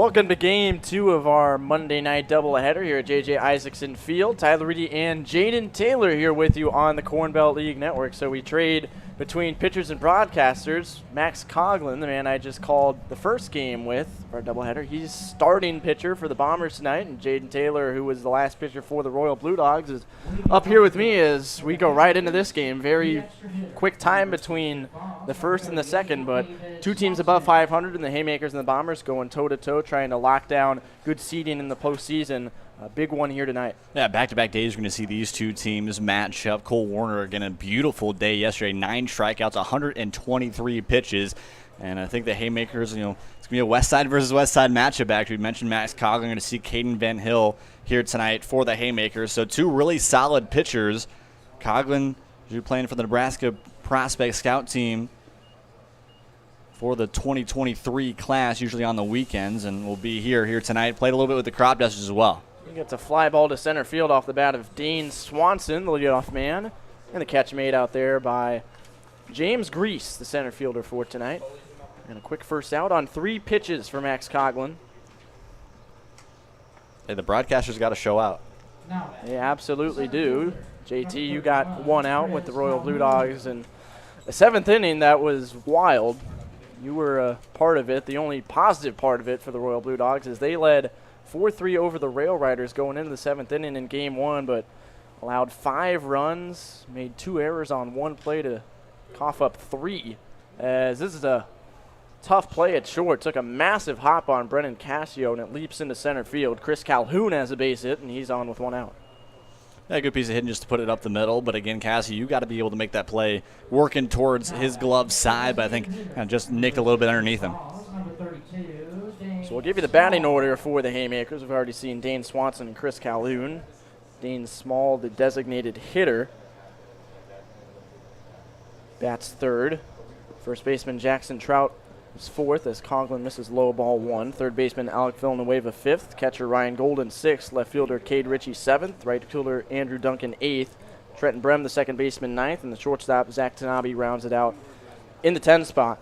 Welcome to Game 2 of our Monday night doubleheader here at JJ Isaacson Field. Tyler Reidy and Jaden Taylor here with you on the Corn Belt League Network. So we trade between pitchers and broadcasters. Max Coughlin, the man I just called the first game with, our doubleheader, he's starting pitcher for the Bombers tonight. And Jaden Taylor, who was the last pitcher for the Royal Blue Dogs, is up here with me as we go right into this game. Very quick time between the first and the second, but two teams above 500 and the Haymakers and the Bombers going toe-to-toe, trying to lock down good seeding in the postseason. A big one here tonight. Yeah, back-to-back days, we're going to see these two teams match up. Cole Warner, again, a beautiful day yesterday. 9 strikeouts, 123 pitches. And I think the Haymakers, it's going to be a West Side versus West Side matchup, actually. We mentioned Max Coughlin. We're going to see Caden Van Hill here tonight for the Haymakers. So two really solid pitchers. Coughlin, you're playing for the Nebraska Prospect Scout team for the 2023 class, usually on the weekends, and will be here tonight. Played a little bit with the Crop Dusters as well. He gets a fly ball to center field off the bat of Dane Swanson, the leadoff man. And the catch made out there by James Grease, the center fielder for tonight. And a quick first out on 3 pitches for Max Coughlin. Hey, the broadcasters got to show out. They absolutely do. JT, you got 1 out with the Royal Blue Dogs. And the 7th inning, that was wild. You were a part of it. The only positive part of it for the Royal Blue Dogs is they led 4-3 over the Rail Riders going into the 7th inning in Game 1, but allowed 5 runs, made 2 errors on 1 play to cough up 3. As this is a tough play at short. Took a massive hop on Brennan Cassio, and it leaps into center field. Chris Calhoun has a base hit, and he's on with 1 out. Yeah, a good piece of hitting just to put it up the middle. But again, Cassio, you got to be able to make that play working towards his glove side, but I think kind of just nicked a little bit underneath him. So we'll give you the batting order for the Haymakers. We've already seen Dane Swanson and Chris Calhoun. Dane Small, the designated hitter, bats 3rd. First baseman Jackson Trout is 4th as Coughlin misses low ball 1. Third baseman Alec Villanueva 5th. Catcher Ryan Golden 6th. Left fielder Cade Ritchie 7th. Right fielder Andrew Duncan 8th. Trenton Brem, the second baseman, 9th. And the shortstop Zach Tanabe rounds it out in the 10 spot.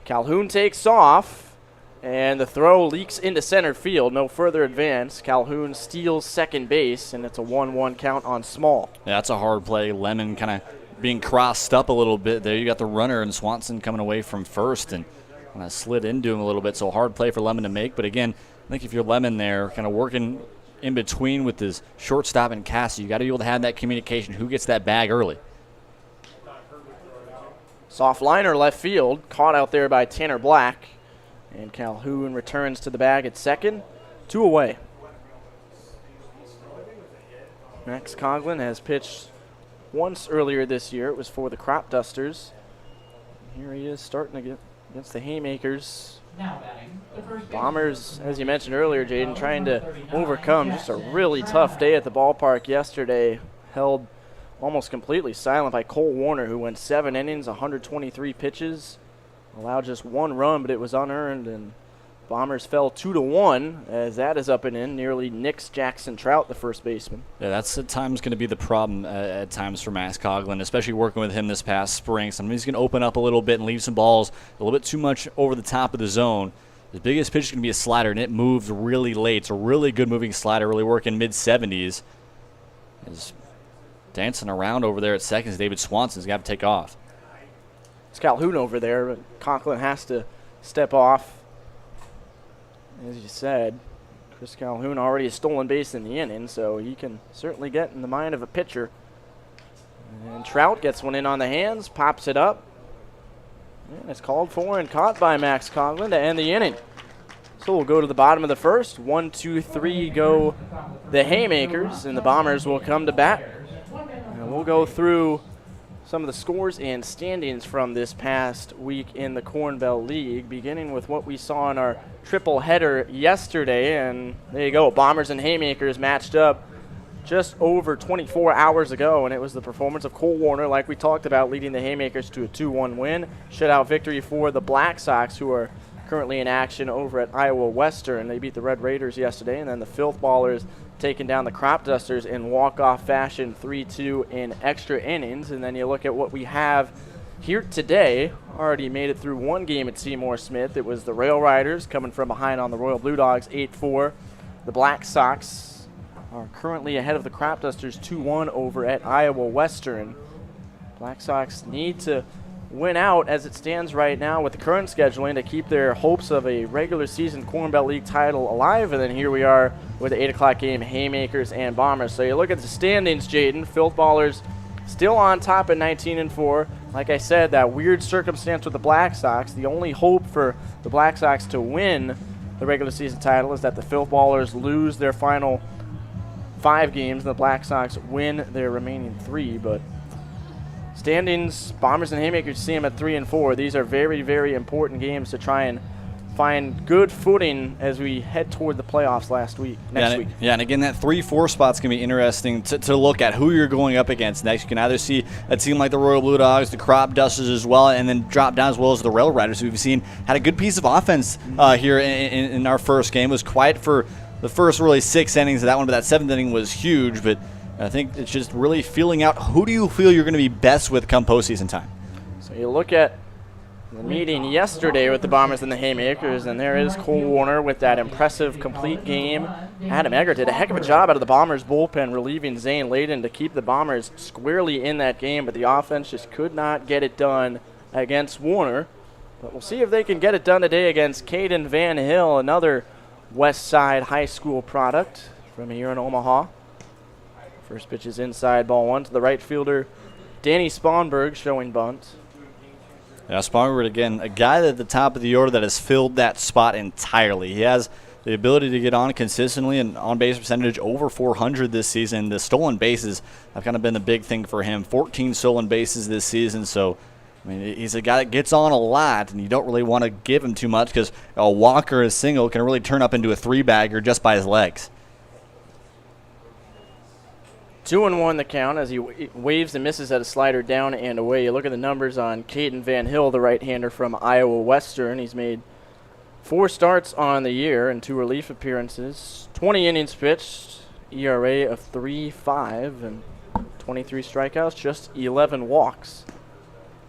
Calhoun takes off, and the throw leaks into center field. No further advance. Calhoun steals second base, and it's a 1-1 count on Small. Yeah, that's a hard play. Lemon kind of being crossed up a little bit there. You got the runner and Swanson coming away from first and kind of slid into him a little bit, so hard play for Lemon to make. But again, I think if you're Lemon there, kind of working in between with his shortstop and Cassio, you got to be able to have that communication. Who gets that bag early? Soft liner left field, caught out there by Tanner Black. And Calhoun returns to the bag at second. 2 away. Max Coughlin has pitched once earlier this year. It was for the Crop Dusters. Here he is starting against the Haymakers. Bombers, as you mentioned earlier, Jaden, trying to overcome just a really tough day at the ballpark yesterday. Held almost completely silent by Cole Warner, who went 7 innings, 123 pitches. Allowed just 1 run, but it was unearned, and Bombers fell 2-1 as that is up and in. Nearly nicks Jackson Trout, the first baseman. Yeah, that's at times going to be the problem at times for Max Coughlin, especially working with him this past spring. Sometimes he's going to open up a little bit and leave some balls a little bit too much over the top of the zone. His biggest pitch is going to be a slider, and it moved really late. It's a really good moving slider, really working mid-70s. He's dancing around over there at second as David Swanson's got to take off. It's Calhoun over there, but Coughlin has to step off. As you said, Chris Calhoun already a stolen base in the inning, so he can certainly get in the mind of a pitcher. And Trout gets one in on the hands, pops it up. And it's called for and caught by Max Coughlin to end the inning. So we'll go to the bottom of the first. 1, 2, 3 go the Haymakers, and the Bombers will come to bat. And we'll go through some of the scores and standings from this past week in the Corn Belt League, beginning with what we saw in our triple header yesterday. And there you go, Bombers and Haymakers matched up just over 24 hours ago, and it was the performance of Cole Warner, like we talked about, leading the Haymakers to a 2-1 win. Shutout victory for the Black Sox, who are currently in action over at Iowa Western. They beat the Red Raiders yesterday, and then the Filth Ballers taking down the Crop Dusters in walk-off fashion, 3-2 in extra innings. And then you look at what we have here today. Already made it through one game at Seymour Smith. It was the Rail Riders coming from behind on the Royal Blue Dogs 8-4. The Black Sox are currently ahead of the Crop Dusters 2-1 over at Iowa Western. Black Sox need to win out as it stands right now with the current scheduling to keep their hopes of a regular season Corn Belt League title alive. And then here we are with the 8 o'clock game, Haymakers and Bombers. So you look at the standings, Jaden. Filth Ballers still on top at 19-4. Like I said, that weird circumstance with the Black Sox. The only hope for the Black Sox to win the regular season title is that the Filth Ballers lose their final 5 games and the Black Sox win their remaining 3. But standings, Bombers and Haymakers see them at 3-4. These are very, very important games to try and find good footing as we head toward the playoffs next week. Yeah, and again, that 3-4 spot's going to be interesting to look at who you're going up against next. You can either see a team like the Royal Blue Dogs, the Crop Dusters as well, and then drop down as well as the Rail Riders, who we've seen had a good piece of offense here in our first game. It was quiet for the first really 6 innings of that one, but that 7th inning was huge. But I think it's just really feeling out who do you feel you're going to be best with come postseason time. So you look at the meeting yesterday with the Bombers and the Haymakers, and there is Cole Warner with that impressive complete game. Adam Egger did a heck of a job out of the Bombers bullpen, relieving Zane Layden to keep the Bombers squarely in that game, but the offense just could not get it done against Warner. But we'll see if they can get it done today against Caden Van Hill, another West Side High School product from here in Omaha. First pitch is inside, ball 1 to the right fielder, Danny Spanberg, showing bunt. Yeah, Spanberg, again, a guy at the top of the order that has filled that spot entirely. He has the ability to get on consistently, and on-base percentage over 400 this season. The stolen bases have kind of been the big thing for him. 14 stolen bases this season, so I mean, he's a guy that gets on a lot, and you don't really want to give him too much because a walk or a single can really turn up into a 3-bagger just by his legs. 2-1 the count as he waves and misses at a slider down and away. You look at the numbers on Caden Van Hill, the right-hander from Iowa Western. He's made 4 starts on the year and 2 relief appearances. 20 innings pitched, ERA of 3.5, and 23 strikeouts, just 11 walks.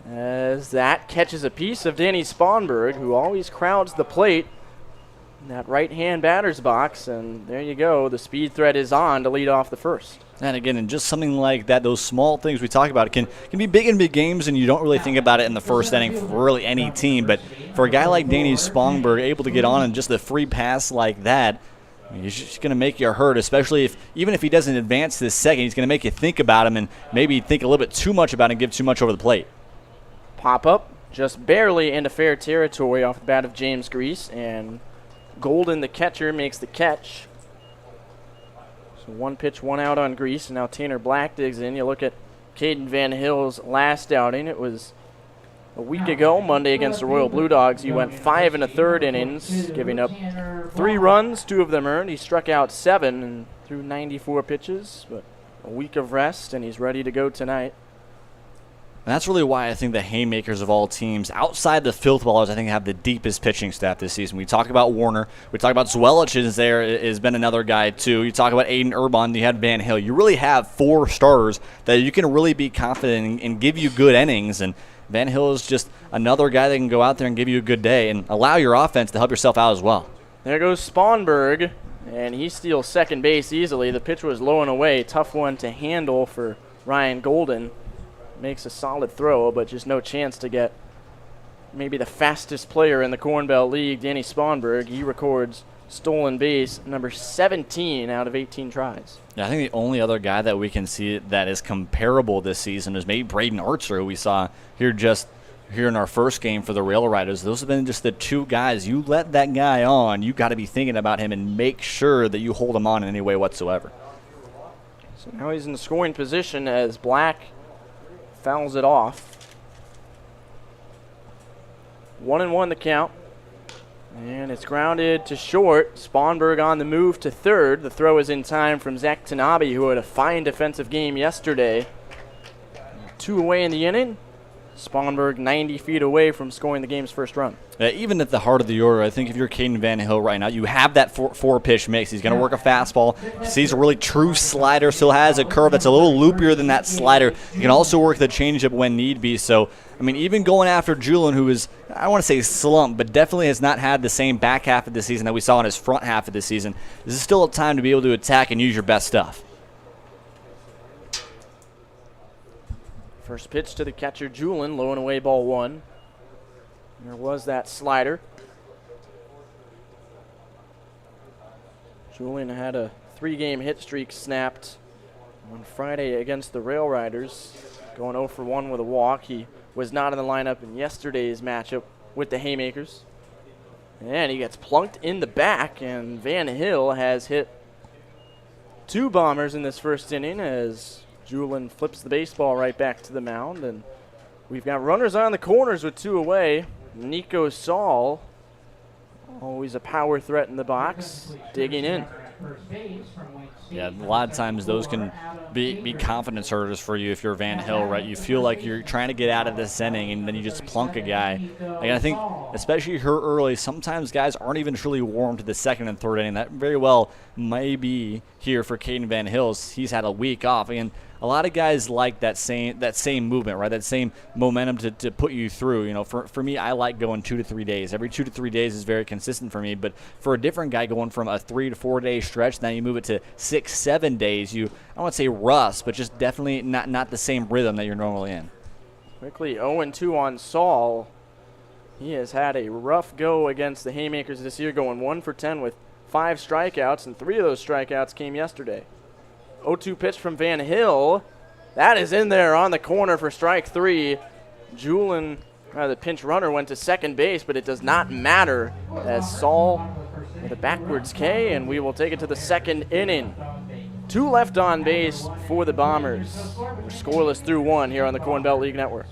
As that catches a piece of Danny Spanberg, who always crowds the plate in that right-hand batter's box, and there you go. The speed threat is on to lead off the first. And again, and just something like that, those small things we talk about can be big in big games, and you don't really think about it in the first inning for really any team. But for a guy like Danny Spanberg, able to get on and just a free pass like that, I mean, he's just going to make you hurt, especially even if he doesn't advance this second, he's going to make you think about him and maybe think a little bit too much about it and give too much over the plate. Pop up, just barely into fair territory off the bat of James Grease, and Golden, the catcher, makes the catch. So 1 pitch, 1 out on Grease, and now Tanner Black digs in. You look at Caden Van Hill's last outing. It was a week ago, Monday, against the Royal Blue Dogs. He went 5 1/3 innings, giving up 3 runs, 2 of them earned. He struck out 7 and threw 94 pitches, but a week of rest, and he's ready to go tonight. And that's really why I think the Haymakers of all teams, outside the Filth Ballers, I think have the deepest pitching staff this season. We talk about Warner. We talk about Zwelich is there, has been another guy too. You talk about Aiden Urban, you had Van Hill. You really have 4 starters that you can really be confident and give you good innings. And Van Hill is just another guy that can go out there and give you a good day and allow your offense to help yourself out as well. There goes Spanberg, and he steals second base easily. The pitch was low and away. Tough one to handle for Ryan Golden. Makes a solid throw, but just no chance to get maybe the fastest player in the Corn Belt League, Danny Spanberg. He records stolen base number 17 out of 18 tries. Yeah, I think the only other guy that we can see that is comparable this season is maybe Braden Archer, who we saw here in our first game for the Rail Riders. Those have been just the 2 guys. You let that guy on, you got to be thinking about him and make sure that you hold him on in any way whatsoever. So now he's in the scoring position as Black fouls it off. 1-1 the count. And it's grounded to short. Spanberg on the move to third. The throw is in time from Zach Tanabe, who had a fine defensive game yesterday. 2 away in the inning. Spanberg 90 feet away from scoring the game's first run. Even at the heart of the order, I think if you're Caden Van Hill right now, you have that four-pitch mix. He's going to work a fastball. He sees a really true slider, still has a curve that's a little loopier than that slider. He can also work the changeup when need be. So, I mean, even going after Julian, who is, I don't want to say slumped, but definitely has not had the same back half of the season that we saw in his front half of the season, this is still a time to be able to attack and use your best stuff. First pitch to the catcher, Julian, low and away, ball 1. There was that slider. Julian had a 3-game hit streak snapped on Friday against the Rail Riders, going 0 for 1 with a walk. He was not in the lineup in yesterday's matchup with the Haymakers. And he gets plunked in the back, and Van Hill has hit 2 bombers in this first inning as Julian flips the baseball right back to the mound, and we've got runners on the corners with 2 away. Nico Saul, always a power threat in the box, digging in. Yeah, a lot of times those can be confidence hurters for you if you're Van Hill, right? You feel like you're trying to get out of this inning, and then you just plunk a guy. And I think, especially here early, sometimes guys aren't even truly warm to the second and third inning. That very well may be here for Caden Van Hill. He's had a week off, and a lot of guys like that same movement, right? That same momentum to put you through. You know, for me, I like going 2 to 3 days. Every 2 to 3 days is very consistent for me. But for a different guy going from a 3 to 4 day stretch, then you move it to 6, 7 days. I don't want to say rust, but just definitely not the same rhythm that you're normally in. Quickly 0-2 on Saul. He has had a rough go against the Haymakers this year, going 1 for 10 with 5 strikeouts, and 3 of those strikeouts came yesterday. 0-2 pitch from Van Hill. That is in there on the corner for strike 3. Julian, the pinch runner, went to second base, but it does not matter as Saul with a backwards K, and we will take it to the second inning. 2 left on base for the Bombers. We're scoreless through 1 here on the Corn Belt League Network.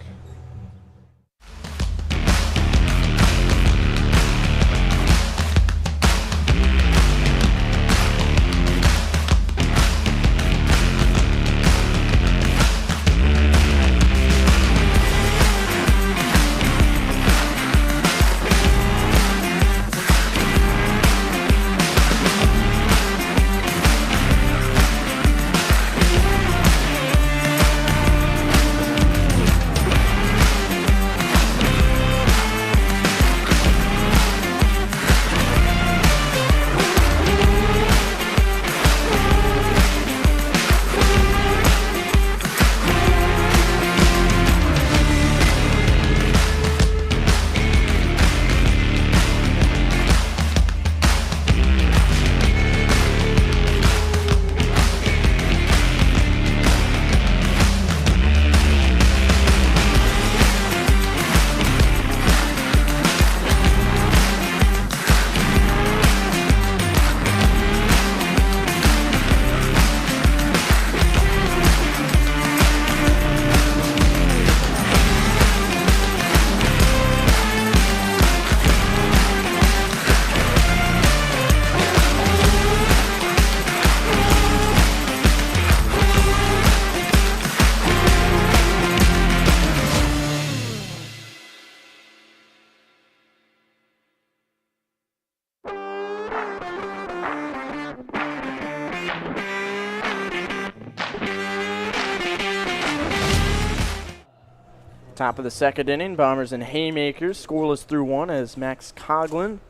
Top of the second inning, Bombers and Haymakers scoreless through 1 as Max Coughlin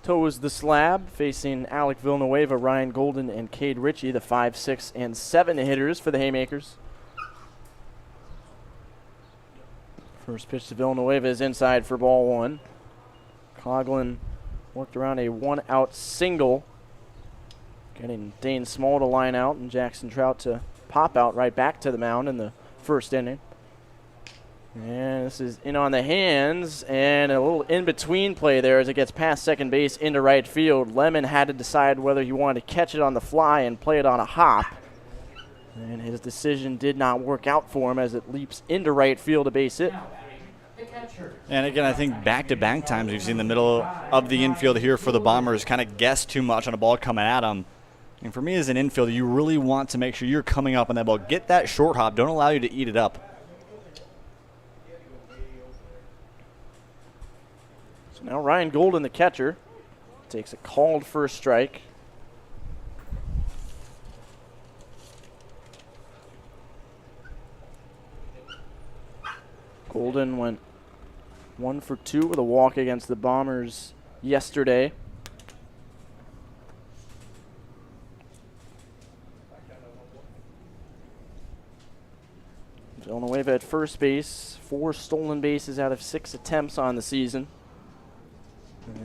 toes the slab, facing Alec Villanueva, Ryan Golden, and Cade Ritchie, the 5, 6, and 7 hitters for the Haymakers. First pitch to Villanueva is inside for ball 1. Coughlin worked around a 1-out single, getting Dane Small to line out and Jackson Trout to pop out right back to the mound in the first inning. And this is in on the hands, and a little in-between play there as it gets past second base into right field. Lemon had to decide whether he wanted to catch it on the fly and play it on a hop. And his decision did not work out for him as it leaps into right field, a base hit. And again, I think back-to-back times we've seen the middle of the infield here for the Bombers kind of guess too much on a ball coming at them. And for me as an infielder, you really want to make sure you're coming up on that ball. Get that short hop. Don't allow you to eat it up. Now Ryan Golden, the catcher, takes a called first strike. Golden went 1 for 2 with a walk against the Bombers yesterday. Villanueva at first base, 4 stolen bases out of 6 attempts on the season.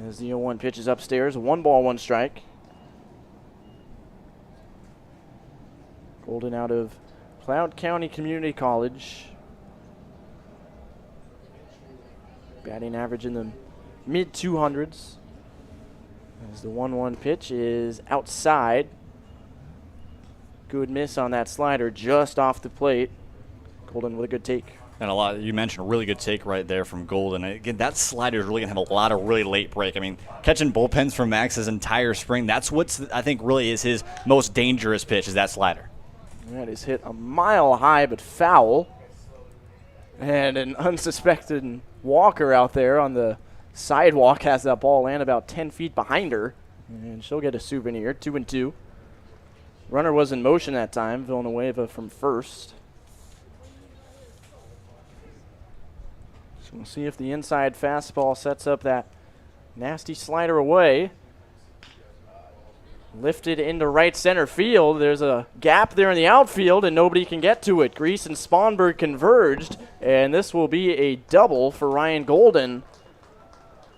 As the 0-1 pitch is upstairs, 1 ball, 1 strike. Golden out of Cloud County Community College. Batting average in the mid-200s. As the 1-1 pitch is outside. Good miss on that slider just off the plate. Golden with a good take. And you mentioned a really good take right there from Golden. Again, that slider is really going to have a lot of really late break. I mean, catching bullpens from Max his entire spring, that's what's, I think, really is his most dangerous pitch, is that slider. That is hit a mile high but foul. And an unsuspected walker out there on the sidewalk has that ball land about 10 feet behind her. And she'll get a souvenir, 2-2. Runner was in motion that time, Villanueva from first. So we'll see if the inside fastball sets up that nasty slider away. Lifted into right center field. There's a gap there in the outfield, and nobody can get to it. Grease and Spanberg converged, and this will be a double for Ryan Golden.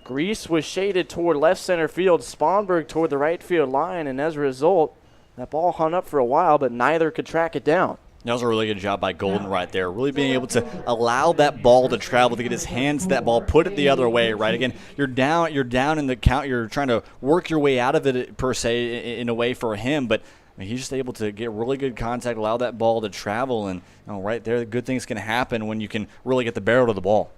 Grease was shaded toward left center field, Spanberg toward the right field line, and as a result, that ball hung up for a while, but neither could track it down. That was a really good job by Golden right there, really being able to allow that ball to travel, to get his hands to that ball, put it the other way, right? Again, you're down in the count, you're trying to work your way out of it, per se, in a way for him, but I mean, he's just able to get really good contact, allow that ball to travel, and right there, good things can happen when you can really get the barrel to the ball.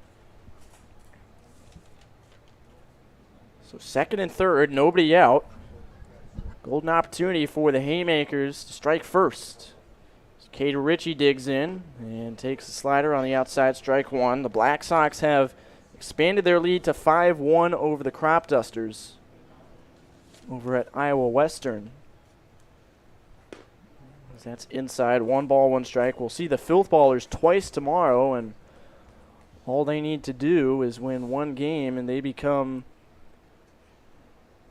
So second and third, nobody out. Golden opportunity for the Haymakers to strike first. Cade Ritchie digs in and takes a slider on the outside, strike 1. The Black Sox have expanded their lead to 5-1 over the Crop Dusters over at Iowa Western. That's inside, 1 ball, 1 strike. We'll see the Filth Ballers twice tomorrow, and all they need to do is win 1 game, and they become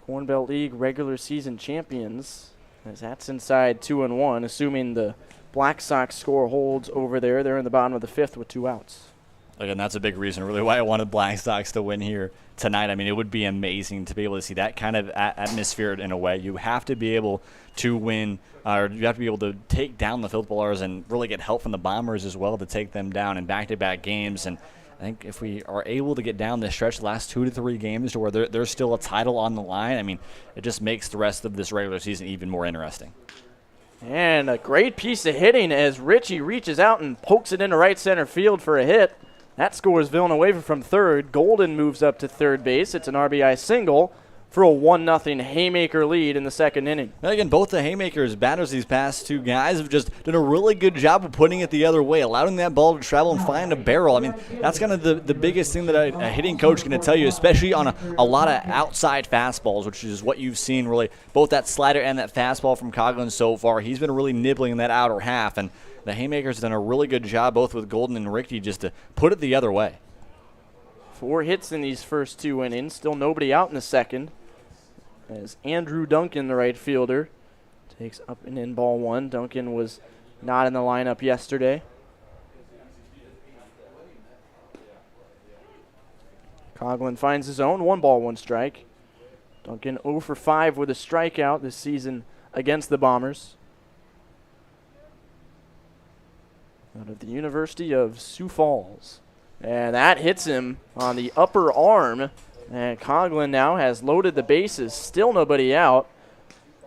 Corn Belt League regular season champions. As that's inside 2-1, assuming the Black Sox score holds over there. They're in the bottom of the 5th with 2 outs. Again, that's a big reason really why I wanted Black Sox to win here tonight. I mean, it would be amazing to be able to see that kind of atmosphere in a way. You have to be able to win, or you have to be able to take down the Filth Ballers and really get help from the Bombers as well to take them down in back-to-back games. And I think if we are able to get down this stretch, the last 2 to 3 games to where there's still a title on the line, I mean, it just makes the rest of this regular season even more interesting. And a great piece of hitting as Ritchie reaches out and pokes it into right center field for a hit. That scores Villanueva from third. Golden moves up to third base. It's an RBI single for a 1-0 Haymaker lead in the second inning. And again, both the Haymakers batters, these past 2 guys, have just done a really good job of putting it the other way, allowing that ball to travel and find a barrel. I mean, that's kind of the biggest thing that a hitting coach is going to tell you, especially on a lot of outside fastballs, which is what you've seen really, both that slider and that fastball from Coughlin so far. He's been really nibbling in that outer half, and the Haymakers have done a really good job, both with Golden and Reidy, just to put it the other way. 4 hits in these first 2 innings. Still nobody out in the second. As Andrew Duncan, the right fielder, takes up and in ball 1. Duncan was not in the lineup yesterday. Coughlin finds his own, 1 ball, 1 strike. Duncan 0 for 5 with a strikeout this season against the Bombers. Out of the University of Sioux Falls. And that hits him on the upper arm. And Coughlin now has loaded the bases. Still nobody out.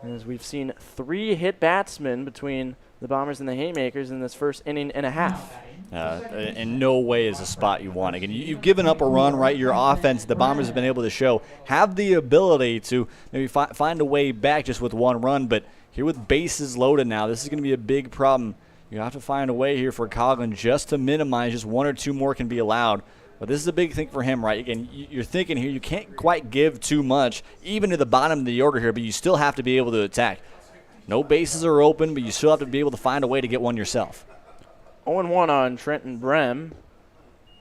As we've seen 3 hit batsmen between the Bombers and the Haymakers in this first inning and a half. In no way is a spot you want. Again, you've given up a run, right? Your offense, the Bombers have been able to show, have the ability to maybe find a way back just with 1 run. But here with bases loaded now, this is going to be a big problem. You have to find a way here for Coughlin just to minimize, just 1 or 2 more can be allowed But this is a big thing for him, right? Again, you're thinking here you can't quite give too much, even to the bottom of the order here, but you still have to be able to attack. No bases are open, but you still have to be able to find a way to get one yourself. 0-1 on Trenton Brem.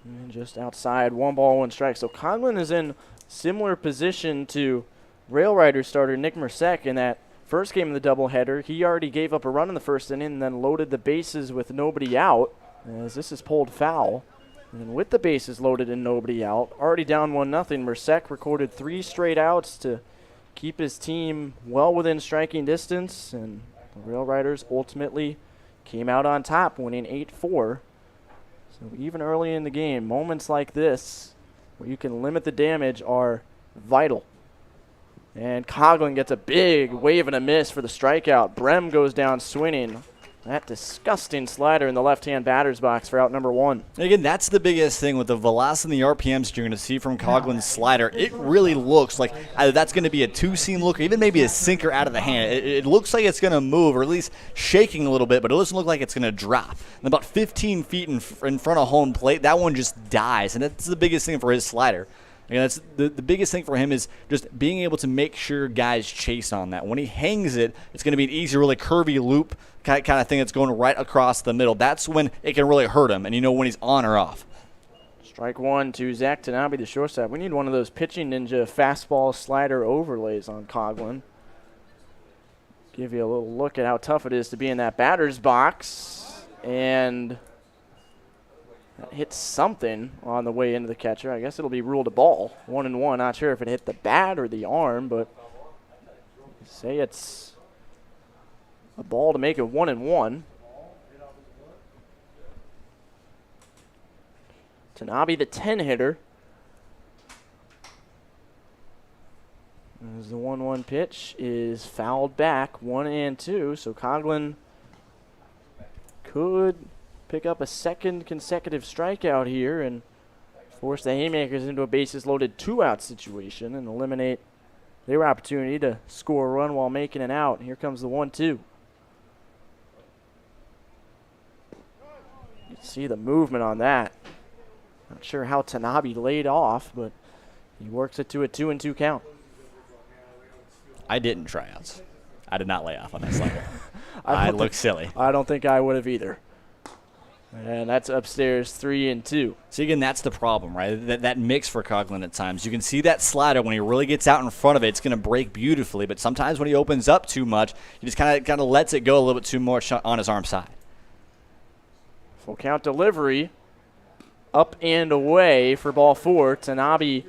And just outside, 1 ball, 1 strike. So Coghlan is in similar position to Rail Rider starter Nick Mercek in that first game of the doubleheader. He already gave up a run in the first inning and then loaded the bases with nobody out, as this is pulled foul. And with the bases loaded and nobody out, already down 1-0, Mercek recorded 3 straight outs to keep his team well within striking distance, and the Rail Riders ultimately came out on top, winning 8-4. So even early in the game, moments like this where you can limit the damage are vital. And Coghlan gets a big wave and a miss for the strikeout. Brem goes down swinging. That disgusting slider in the left-hand batter's box for out number 1. Again, that's the biggest thing with the velocity and the RPMs that you're going to see from Coghlan's slider. It really looks like either that's going to be a two-seam look or even maybe a sinker out of the hand. It looks like it's going to move, or at least shaking a little bit, but it doesn't look like it's going to drop. And about 15 feet in front of home plate, that one just dies, and that's the biggest thing for his slider. Again, that's the biggest thing for him is just being able to make sure guys chase on that. When he hangs it, it's going to be an easy, really curvy loop kind of thing that's going right across the middle. That's when it can really hurt him, and you know when he's on or off. Strike 1 to Zach Tanabe, the shortstop. We need one of those pitching ninja fastball slider overlays on Coghlan. Give you a little look at how tough it is to be in that batter's box. And that hits something on the way into the catcher. I guess it'll be ruled a ball. 1-1. Not sure if it hit the bat or the arm, but say it's a ball to make it 1-1. Tanabe, the 10 hitter. As the 1-1 pitch is fouled back, 1-2. So Coghlan could pick up a second consecutive strikeout here and force the Haymakers into a bases-loaded 2-out situation and eliminate their opportunity to score a run while making an out. Here comes the 1-2. You can see the movement on that. Not sure how Tanabe laid off, but he works it to a 2-2 count. I didn't try outs. I did not lay off on that slider. I look silly. I don't think I would have either. And that's upstairs 3-2. So again, that's the problem, right? That mix for Coghlan at times. You can see that slider when he really gets out in front of it, it's going to break beautifully. But sometimes when he opens up too much, he just kind of lets it go a little bit too much on his arm side. Full count delivery, up and away for ball 4. Tanabe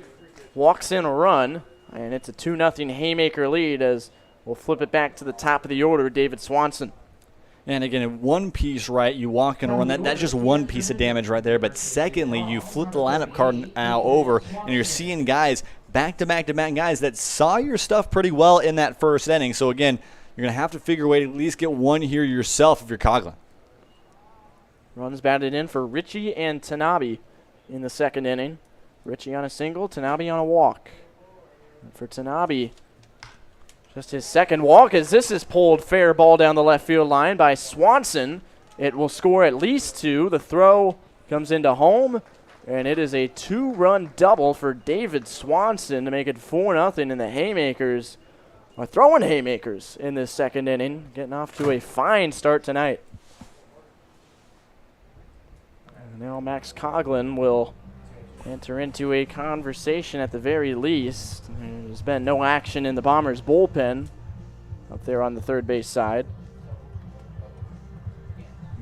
walks in a run, and it's a 2-0 Haymaker lead as we'll flip it back to the top of the order, David Swanson. And again, in one piece, right, you walk in a run. That's just one piece of damage right there. But secondly, you flip the lineup card now over, and you're seeing guys, back-to-back guys that saw your stuff pretty well in that first inning. So again, you're going to have to figure a way to at least get one here yourself if you're Coghlan. Runs batted in for Ritchie and Tanabe in the second inning. Ritchie on a single, Tanabe on a walk. And for Tanabe, just his second walk as this is pulled fair ball down the left field line by Swanson. It will score at least 2. The throw comes into home, and it is a 2-run double for David Swanson to make it 4-0, and the Haymakers are throwing haymakers in this second inning, getting off to a fine start tonight. And now Max Coghlan will enter into a conversation at the very least. There's been no action in the Bombers' bullpen up there on the third base side.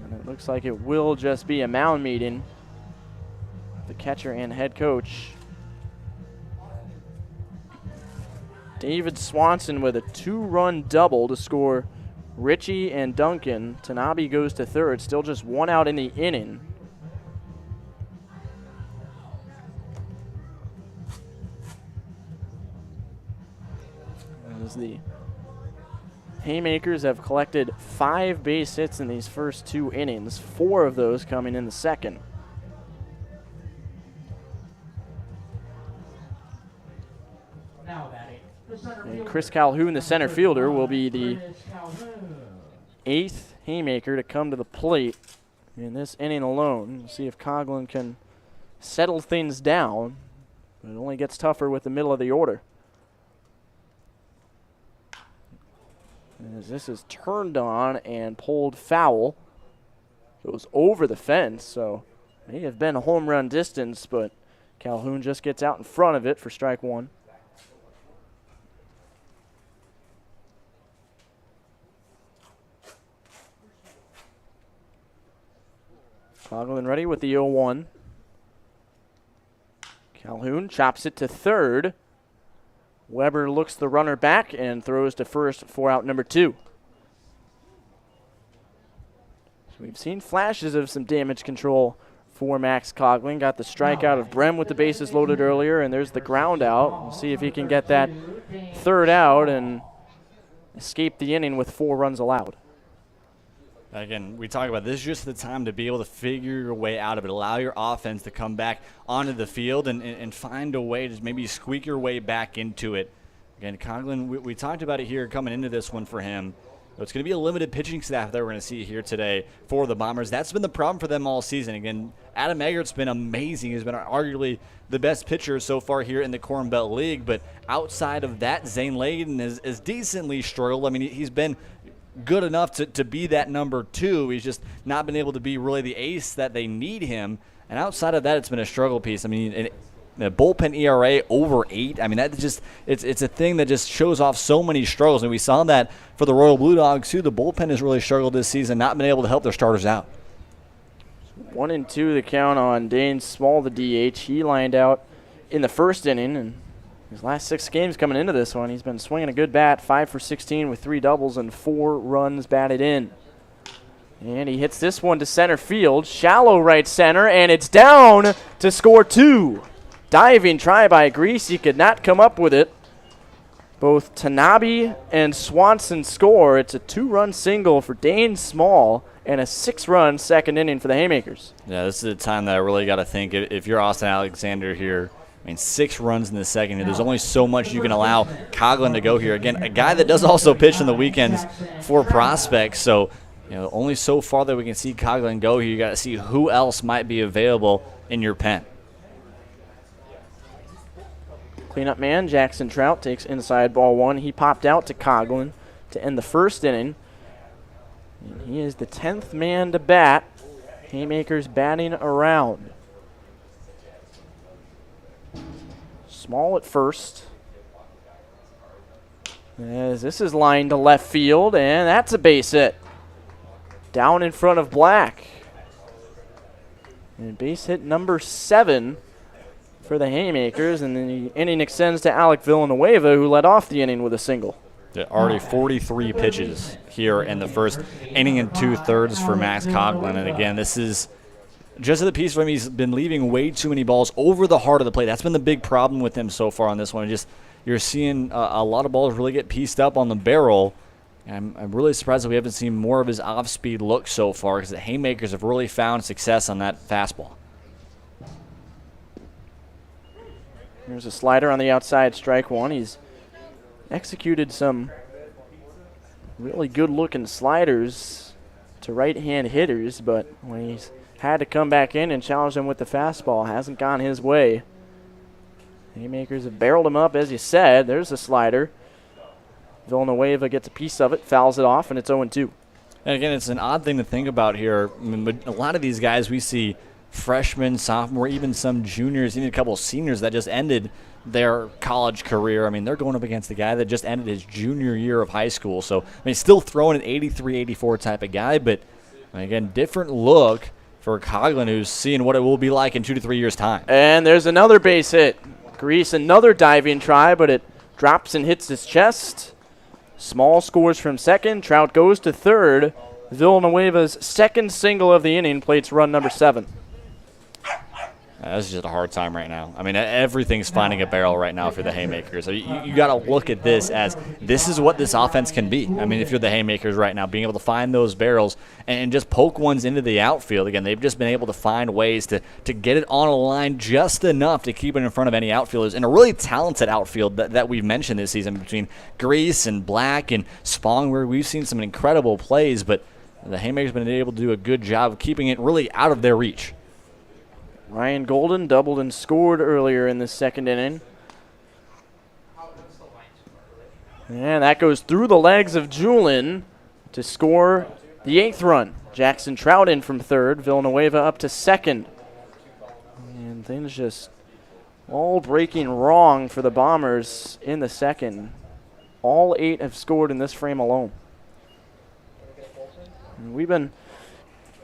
And it looks like it will just be a mound meeting. The catcher and head coach. David Swanson with a 2-run double to score Ritchie and Duncan. Tanabe goes to third, still just 1 out in the inning. As the Haymakers have collected 5 base hits in these first 2 innings, 4 of those coming in the second. And Chris Calhoun, the center fielder, will be the 8th Haymaker to come to the plate in this inning alone. We'll see if Coghlan can settle things down. But it only gets tougher with the middle of the order. As this is turned on and pulled foul. Goes over the fence, so may have been a home run distance, but Calhoun just gets out in front of it for strike one. Coughlin ready with the 0-1. Calhoun chops it to third. Weber looks the runner back and throws to first for out number 2. So we've seen flashes of some damage control for Max Coughlin. Got the strikeout of Brem with the bases loaded earlier, and there's the ground out. We'll see if he can get that third out and escape the inning with 4 runs allowed. Again, we talk about this is just the time to be able to figure your way out of it. Allow your offense to come back onto the field and find a way to maybe squeak your way back into it. Again, Coughlin, we talked about it here coming into this one for him. It's going to be a limited pitching staff that we're going to see here today for the Bombers. That's been the problem for them all season. Again, Adam Eggert's been amazing. He's been arguably the best pitcher so far here in the Corn Belt League. But outside of that, Zane Layden has decently struggled. I mean, he's been good enough to be that number 2. He's just not been able to be really the ace that they need him. And outside of that, it's been a struggle piece. I mean, the bullpen ERA over 8. I mean, that just it's a thing that just shows off so many struggles. And we saw that for the Royal Blue Dogs, too. The bullpen has really struggled this season, not been able to help their starters out. 1-2 the count on Dane Small, the DH. He lined out in the first inning, and his last 6 games coming into this one, he's been swinging a good bat, 5 for 16 with 3 doubles and 4 runs batted in. And he hits this one to center field, shallow right center, and it's down to score 2. Diving try by Grease, he could not come up with it. Both Tanabe and Swanson score. It's a 2-run single for Dane Small and a 6-run second inning for the Haymakers. Yeah, this is a time that I really got to think. If you're Austin Alexander here, I mean, 6 runs in the second. There's only so much you can allow Coughlin to go here. Again, a guy that does also pitch on the weekends for prospects. So, only so far that we can see Coughlin go here. You got to see who else might be available in your pen. Cleanup man, Jackson Trout, takes inside ball 1. He popped out to Coughlin to end the first inning. And he is the 10th man to bat. Haymakers batting around. Small at first. As this is lined to left field, and that's a base hit. Down in front of Black. And base hit number 7 for the Haymakers, and then the inning extends to Alec Villanueva, who led off the inning with a single. Already 43 pitches here in the first inning and 2/3 for Max Coughlin. And again, this is just the piece for him. He's been leaving way too many balls over the heart of the plate. That's been the big problem with him so far on this one. You're seeing a lot of balls really get pieced up on the barrel. And I'm really surprised that we haven't seen more of his off-speed look so far, because the Haymakers have really found success on that fastball. There's a slider on the outside, strike 1. He's executed some really good-looking sliders to right-hand hitters, but when he's had to come back in and challenge them with the fastball, hasn't gone his way. Haymakers have barreled him up, as you said. There's a slider. Villanueva gets a piece of it, fouls it off, and it's 0-2. And again, it's an odd thing to think about here. I mean, a lot of these guys we see freshmen, sophomore, even some juniors, even a couple of seniors that just ended their college career. I mean, they're going up against the guy that just ended his junior year of high school. So, I mean, still throwing an 83, 84 type of guy, but again, different look for Coughlin, who's seeing what it will be like in 2 to 3 years' time. And there's another base hit. Grease, another diving try, but it drops and hits his chest. Small scores from second. Trout goes to third. Villanueva's second single of the inning plates run number 7. That's just a hard time right now. I mean, everything's finding a barrel right now for the Haymakers. So you got to look at this as this is what this offense can be. I mean, if you're the Haymakers right now, being able to find those barrels and just poke ones into the outfield. Again, they've just been able to find ways to get it on a line just enough to keep it in front of any outfielders. And a really talented outfield that we've mentioned this season between Grease and Black and Spong, where we've seen some incredible plays. But the Haymakers have been able to do a good job of keeping it really out of their reach. Ryan Golden doubled and scored earlier in the second inning. And that goes through the legs of Julin to score the 8th run. Jackson Trout in from third, Villanueva up to second. And things just all breaking wrong for the Bombers in the second. All 8 have scored in this frame alone. And we've been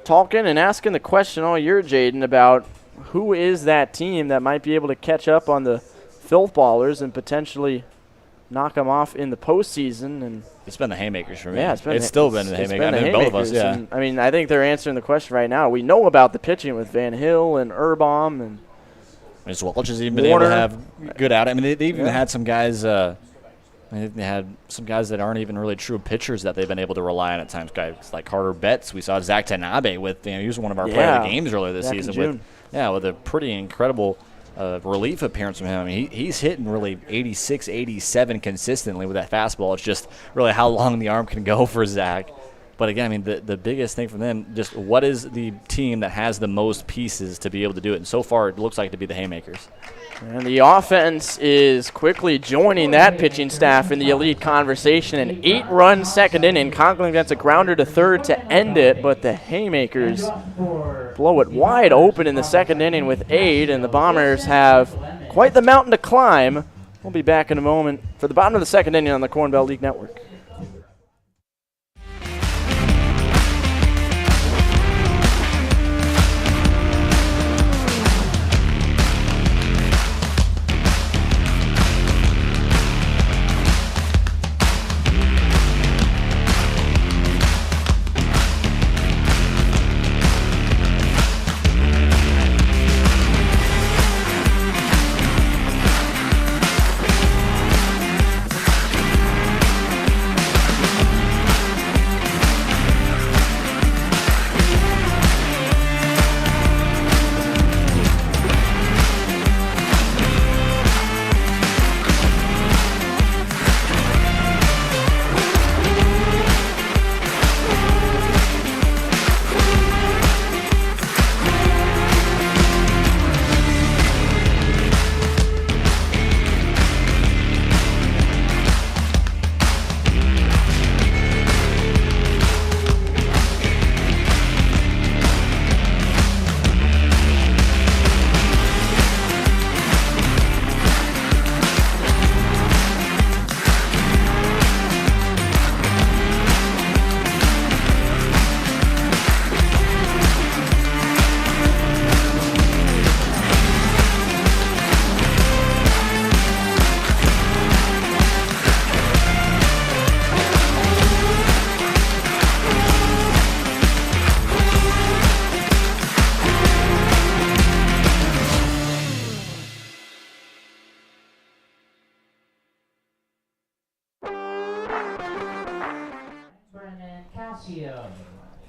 talking and asking the question all year, Jaden, about who is that team that might be able to catch up on the Filth Ballers and potentially knock them off in the postseason. And it's been the Haymakers for me. Yeah, it's still been the Haymakers. I mean, both of us, yeah. And, I mean, I think they're answering the question right now. We know about the pitching with Van Hill and Urbaum and as Welch has even been Warner. able to have good out. I mean, they even had some guys. They had some guys that aren't even really true pitchers that they've been able to rely on at times. Guys like Carter Betts. We saw Zach Tanabe with. He was one of our player of the games earlier this season with a pretty incredible relief appearance from him. I mean, he's hitting really 86, 87 consistently with that fastball. It's just really how long the arm can go for Zach. But again, I mean, the biggest thing for them, just what is the team that has the most pieces to be able to do it? And so far, it looks like to be the Haymakers. And the offense is quickly joining that pitching staff in the elite conversation. An 8-run second inning. Conklin gets a grounder to third to end it, but the Haymakers blow it wide open in the second inning with 8, and the Bombers have quite the mountain to climb. We'll be back in a moment for the bottom of the second inning on the Corn Belt League Network.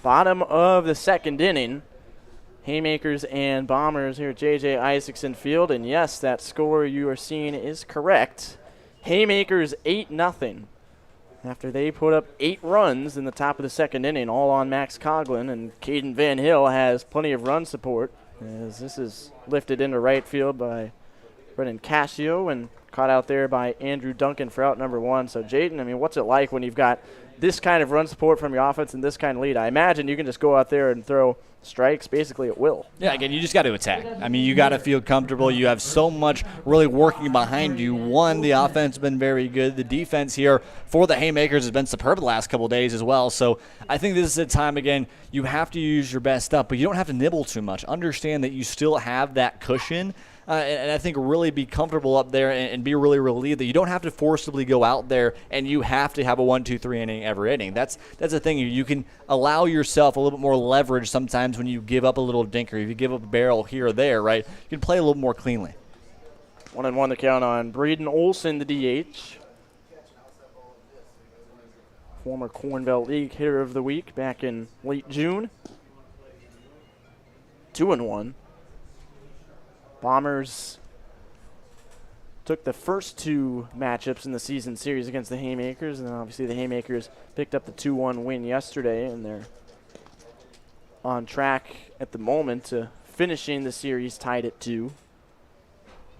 Bottom of the second inning. Haymakers and Bombers here at JJ Isaacson Field. And yes, that score you are seeing is correct. Haymakers 8-0 after they put up 8 runs in the top of the second inning, all on Max Coughlin. And Caden Van Hill has plenty of run support, as this is lifted into right field by Brennan Cascio and caught out there by Andrew Duncan for out number 1. So, Jaden, I mean, what's it like when you've got this kind of run support from your offense and this kind of lead? I imagine you can just go out there and throw strikes basically at will. Yeah, again, you just got to attack. I mean, you got to feel comfortable. You have so much really working behind you. One, the offense has been very good. The defense here for the Haymakers has been superb the last couple of days as well. So I think this is a time, again, you have to use your best stuff, but you don't have to nibble too much. Understand that you still have that cushion. And I think really be comfortable up there and be really relieved that you don't have to forcibly go out there and you have to have a 1-2-3 inning every inning. That's the thing. You can allow yourself a little bit more leverage sometimes when you give up a little dinker. If you give up a barrel here or there, right, you can play a little more cleanly. 1-1 to count on Breeden Olson, the DH. Former Corn Belt League hitter of the week back in late June. 2-1. Bombers took the first 2 matchups in the season series against the Haymakers, and obviously the Haymakers picked up the 2-1 win yesterday, and they're on track at the moment to finishing the series tied at 2.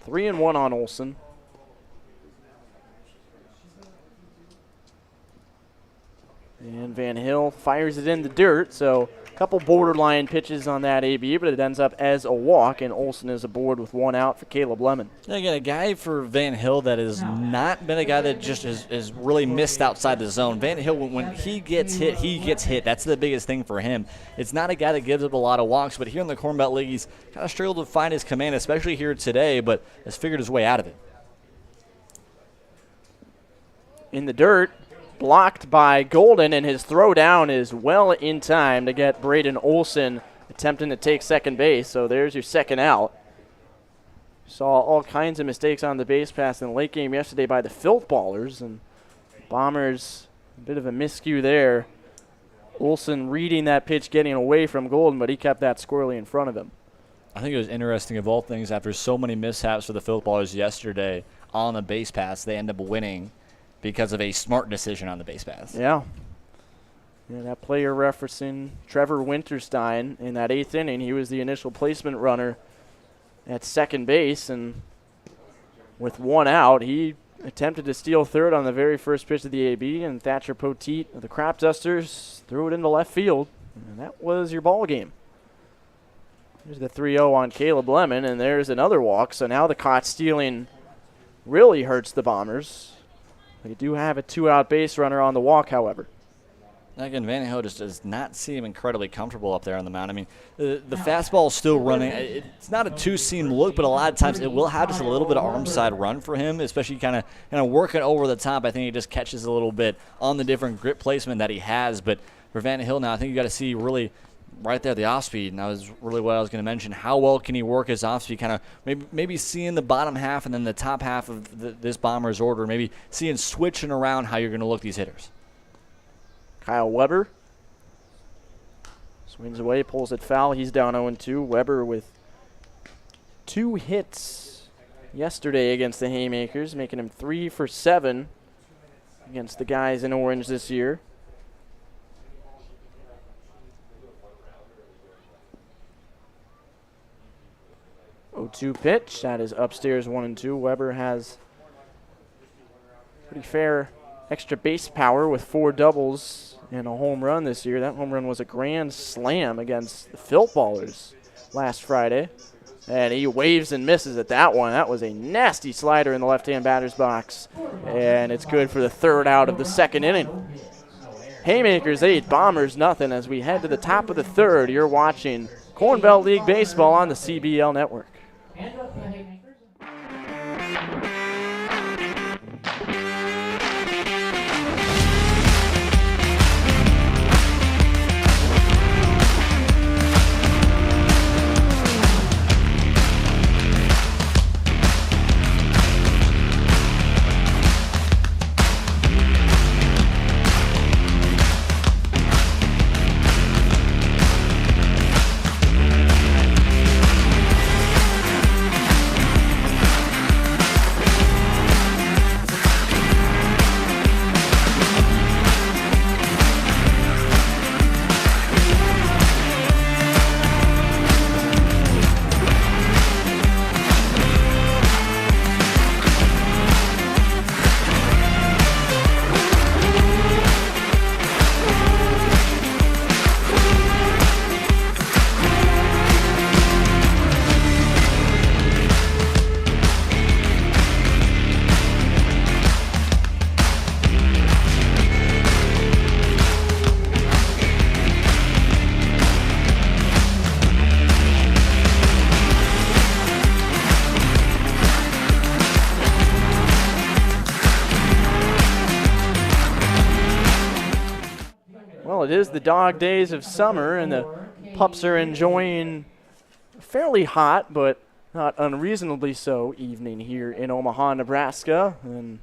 3-1 on Olsen. And Van Hill fires it in the dirt, so a couple borderline pitches on that AB, but it ends up as a walk, and Olsen is aboard with 1 out for Caleb Lemon. Again, a guy for Van Hill that has not been a guy that just has really missed outside the zone. Van Hill, when he gets hit, he gets hit. That's the biggest thing for him. It's not a guy that gives up a lot of walks, but here in the Corn Belt League, he's kind of struggled to find his command, especially here today, but has figured his way out of it. In the dirt, blocked by Golden, and his throw down is well in time to get Braden Olsen attempting to take second base. So there's your second out. Saw all kinds of mistakes on the base pass in the late game yesterday by the Filth Ballers, and Bombers a bit of a miscue there. Olsen reading that pitch, getting away from Golden, but he kept that squarely in front of him. I think it was interesting of all things, after so many mishaps for the Filth Ballers yesterday on the base pass, they end up winning because of a smart decision on the base pass. Yeah. That player referencing Trevor Winterstein in that 8th inning. He was the initial placement runner at second base, and with 1 out, he attempted to steal third on the very first pitch of the AB, and Thatcher Poteet of the Crop Dusters threw it into left field, and that was your ball game. There's the 3-0 on Caleb Lemon, and there's another walk, so now the caught stealing really hurts the Bombers. They do have a 2-out base runner on the walk, however. Again, Van Hill just does not seem incredibly comfortable up there on the mound. I mean, the fastball is still running. It's not a two-seam look, but a lot of times it will have just a little bit of arm side run for him, especially kind of working over the top. I think he just catches a little bit on the different grip placement that he has. But for Van Hill now, I think you got to see really right there the off-speed, and that was really what I was going to mention. How well can he work his off-speed, kind of maybe seeing the bottom half and then the top half of this Bombers order, maybe seeing switching around how you're going to look these hitters. Kyle Weber swings away, pulls it foul. He's down 0-2. Weber with 2 hits yesterday against the Haymakers, making him 3 for 7 against the guys in orange this year. Oh, 2 pitch. That is upstairs 1-2. Weber has pretty fair extra base power with 4 doubles and a home run this year. That home run was a grand slam against the Filth Ballers last Friday. And he waves and misses at that one. That was a nasty slider in the left-hand batter's box. And it's good for the 3rd out of the 2nd inning. Haymakers 8, Bombers nothing. As we head to the top of the 3rd, you're watching Corn Belt League Baseball on the CBL Network. It is the dog days of summer, and the pups are enjoying a fairly hot, but not unreasonably so, evening here in Omaha, Nebraska. And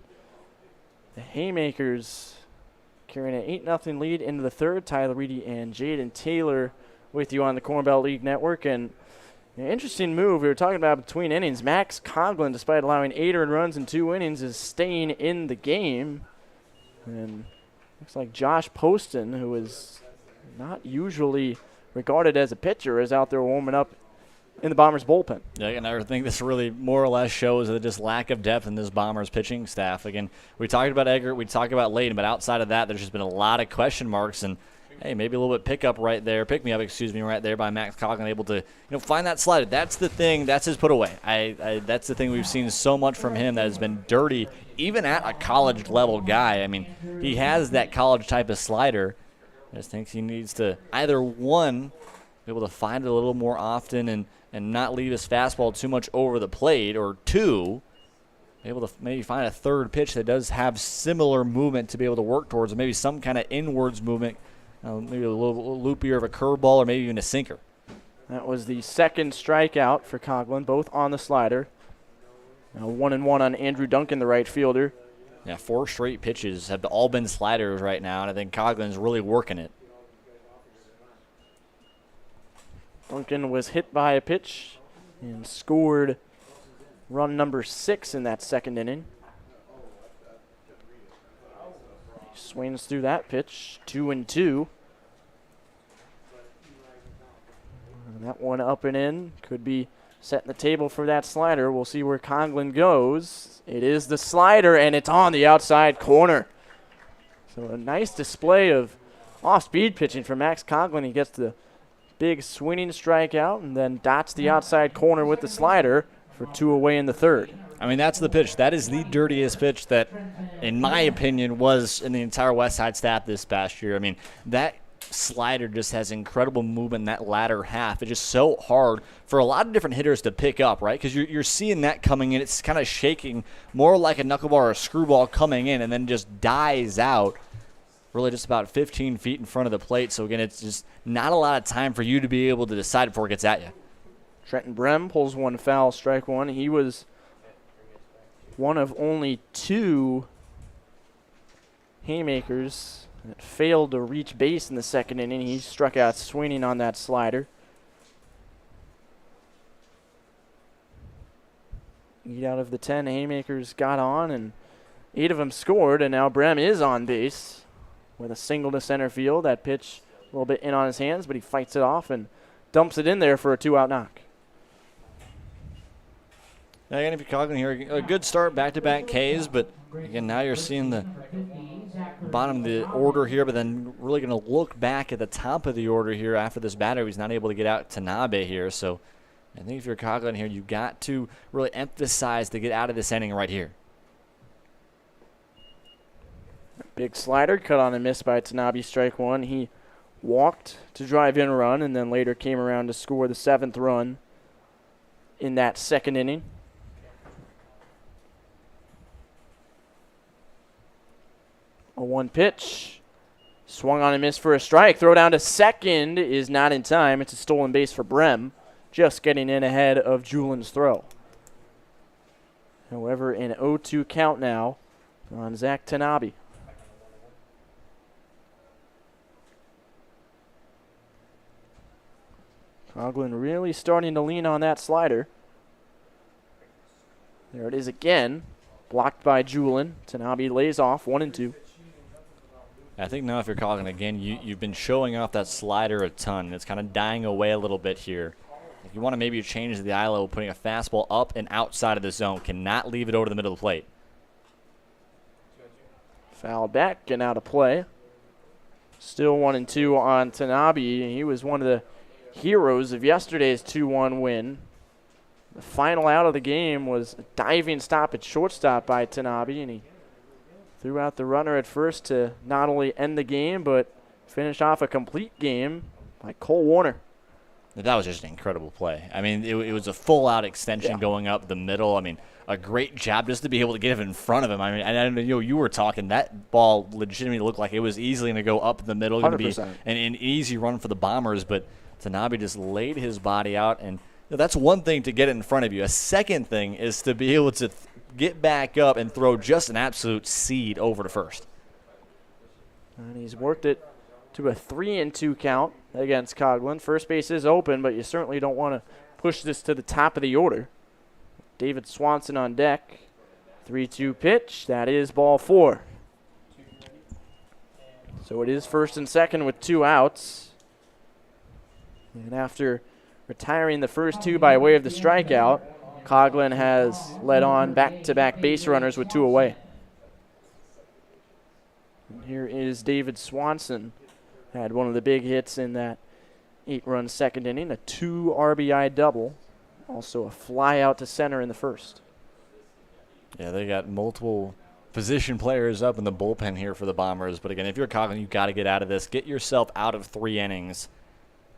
the Haymakers carrying an 8-0 lead into the 3rd. Tyler Reidy and Jaden Taylor with you on the Corn Belt League Network. And an interesting move we were talking about between innings. Max Coughlin, despite allowing 8 earned runs in 2 innings, is staying in the game. And looks like Josh Poston, who is not usually regarded as a pitcher, is out there warming up in the Bombers bullpen. Yeah, and I think this really more or less shows the just lack of depth in this Bombers pitching staff. Again, we talked about Eggert, we talked about Layden, but outside of that, there's just been a lot of question marks. And hey, maybe a little bit pick me up, right there by Max Coughlin, able to find that slider. That's the thing. That's his put away. That's the thing we've seen so much from him that has been dirty, even at a college level guy. I mean, he has that college type of slider. I just think he needs to either one, be able to find it a little more often and not leave his fastball too much over the plate, or two, be able to maybe find a third pitch that does have similar movement to be able to work towards, or maybe some kind of inwards movement, maybe a little loopier of a curveball or maybe even a sinker. That was the second strikeout for Coughlin, both on the slider. Now 1-1 on Andrew Duncan, the right fielder. Yeah, 4 straight pitches have all been sliders right now, and I think Coughlin's really working it. Duncan was hit by a pitch and scored run number 6 in that second inning. He swings through that pitch, 2-2. And that one up and in, could be setting the table for that slider. We'll see where Coughlin goes. It is the slider, and it's on the outside corner. So a nice display of off-speed pitching from Max Coughlin. He gets the big swinging strikeout and then dots the outside corner with the slider for 2 away in the third. I mean, that's the pitch. That is the dirtiest pitch that, in my opinion, was in the entire West Side staff this past year. I mean, that slider just has incredible movement in that latter half. It's just so hard for a lot of different hitters to pick up, right? Because you're seeing that coming in. It's kind of shaking more like a knuckleball or a screwball coming in and then just dies out really just about 15 feet in front of the plate. So, again, it's just not a lot of time for you to be able to decide before it gets at you. Trenton Brem pulls one foul, strike one. He was one of only 2 Haymakers that failed to reach base in the second inning. He struck out swinging on that slider. 8 out of the 10 Haymakers got on, and 8 of them scored, and now Brem is on base with a single to center field. That pitch a little bit in on his hands, but he fights it off and dumps it in there for a 2-out knock. Again, if you're Coughlin here, a good start, back-to-back Ks, but again, now you're seeing the bottom of the order here, but then really going to look back at the top of the order here after this batter. He's not able to get out Tanabe here, so I think if you're Coughlin here, you've got to really emphasize to get out of this inning right here. Big slider, cut on and missed by Tanabe, strike one. He walked to drive in a run and then later came around to score the 7th run in that second inning. A 1 pitch. Swung on and missed for a strike. Throw down to second is not in time. It's a stolen base for Brem, just getting in ahead of Julin's throw. However, an 0-2 count now on Zach Tanabe. Coughlin really starting to lean on that slider. There it is again. Blocked by Julin. Tanabe lays off, 1-2. I think now if you're Coughlin, again, you've been showing off that slider a ton. It's kind of dying away a little bit here. If you want to maybe change the eye level, putting a fastball up and outside of the zone. Cannot leave it over the middle of the plate. Foul back and out of play. Still 1-2 on Tanabe. He was one of the heroes of yesterday's 2-1 win. The final out of the game was a diving stop at shortstop by Tanabe, and he threw out the runner at first to not only end the game, but finish off a complete game by Cole Warner. That was just an incredible play. I mean, it was a full-out extension going up the middle. I mean, a great job just to be able to get it in front of him. I mean, and you were talking, that ball legitimately looked like it was easily going to go up the middle. Going to be an easy run for the Bombers, but Tanabe just laid his body out, and that's one thing to get it in front of you. A second thing is to be able to get back up and throw just an absolute seed over to first. And he's worked it to a 3-2 count against Coughlin. First base is open, but you certainly don't want to push this to the top of the order. David Swanson on deck. 3-2 pitch. That is ball 4. So it is first and second with 2 outs. And after retiring the first two by way of the strikeout. Coughlin has led on back-to-back base runners with 2 away. And here is David Swanson. Had one of the big hits in that 8-run second inning, a 2 RBI double. Also a fly out to center in the first. Yeah, they got multiple position players up in the bullpen here for the Bombers. But again, if you're Coughlin, you've got to get out of this. Get yourself out of 3 innings.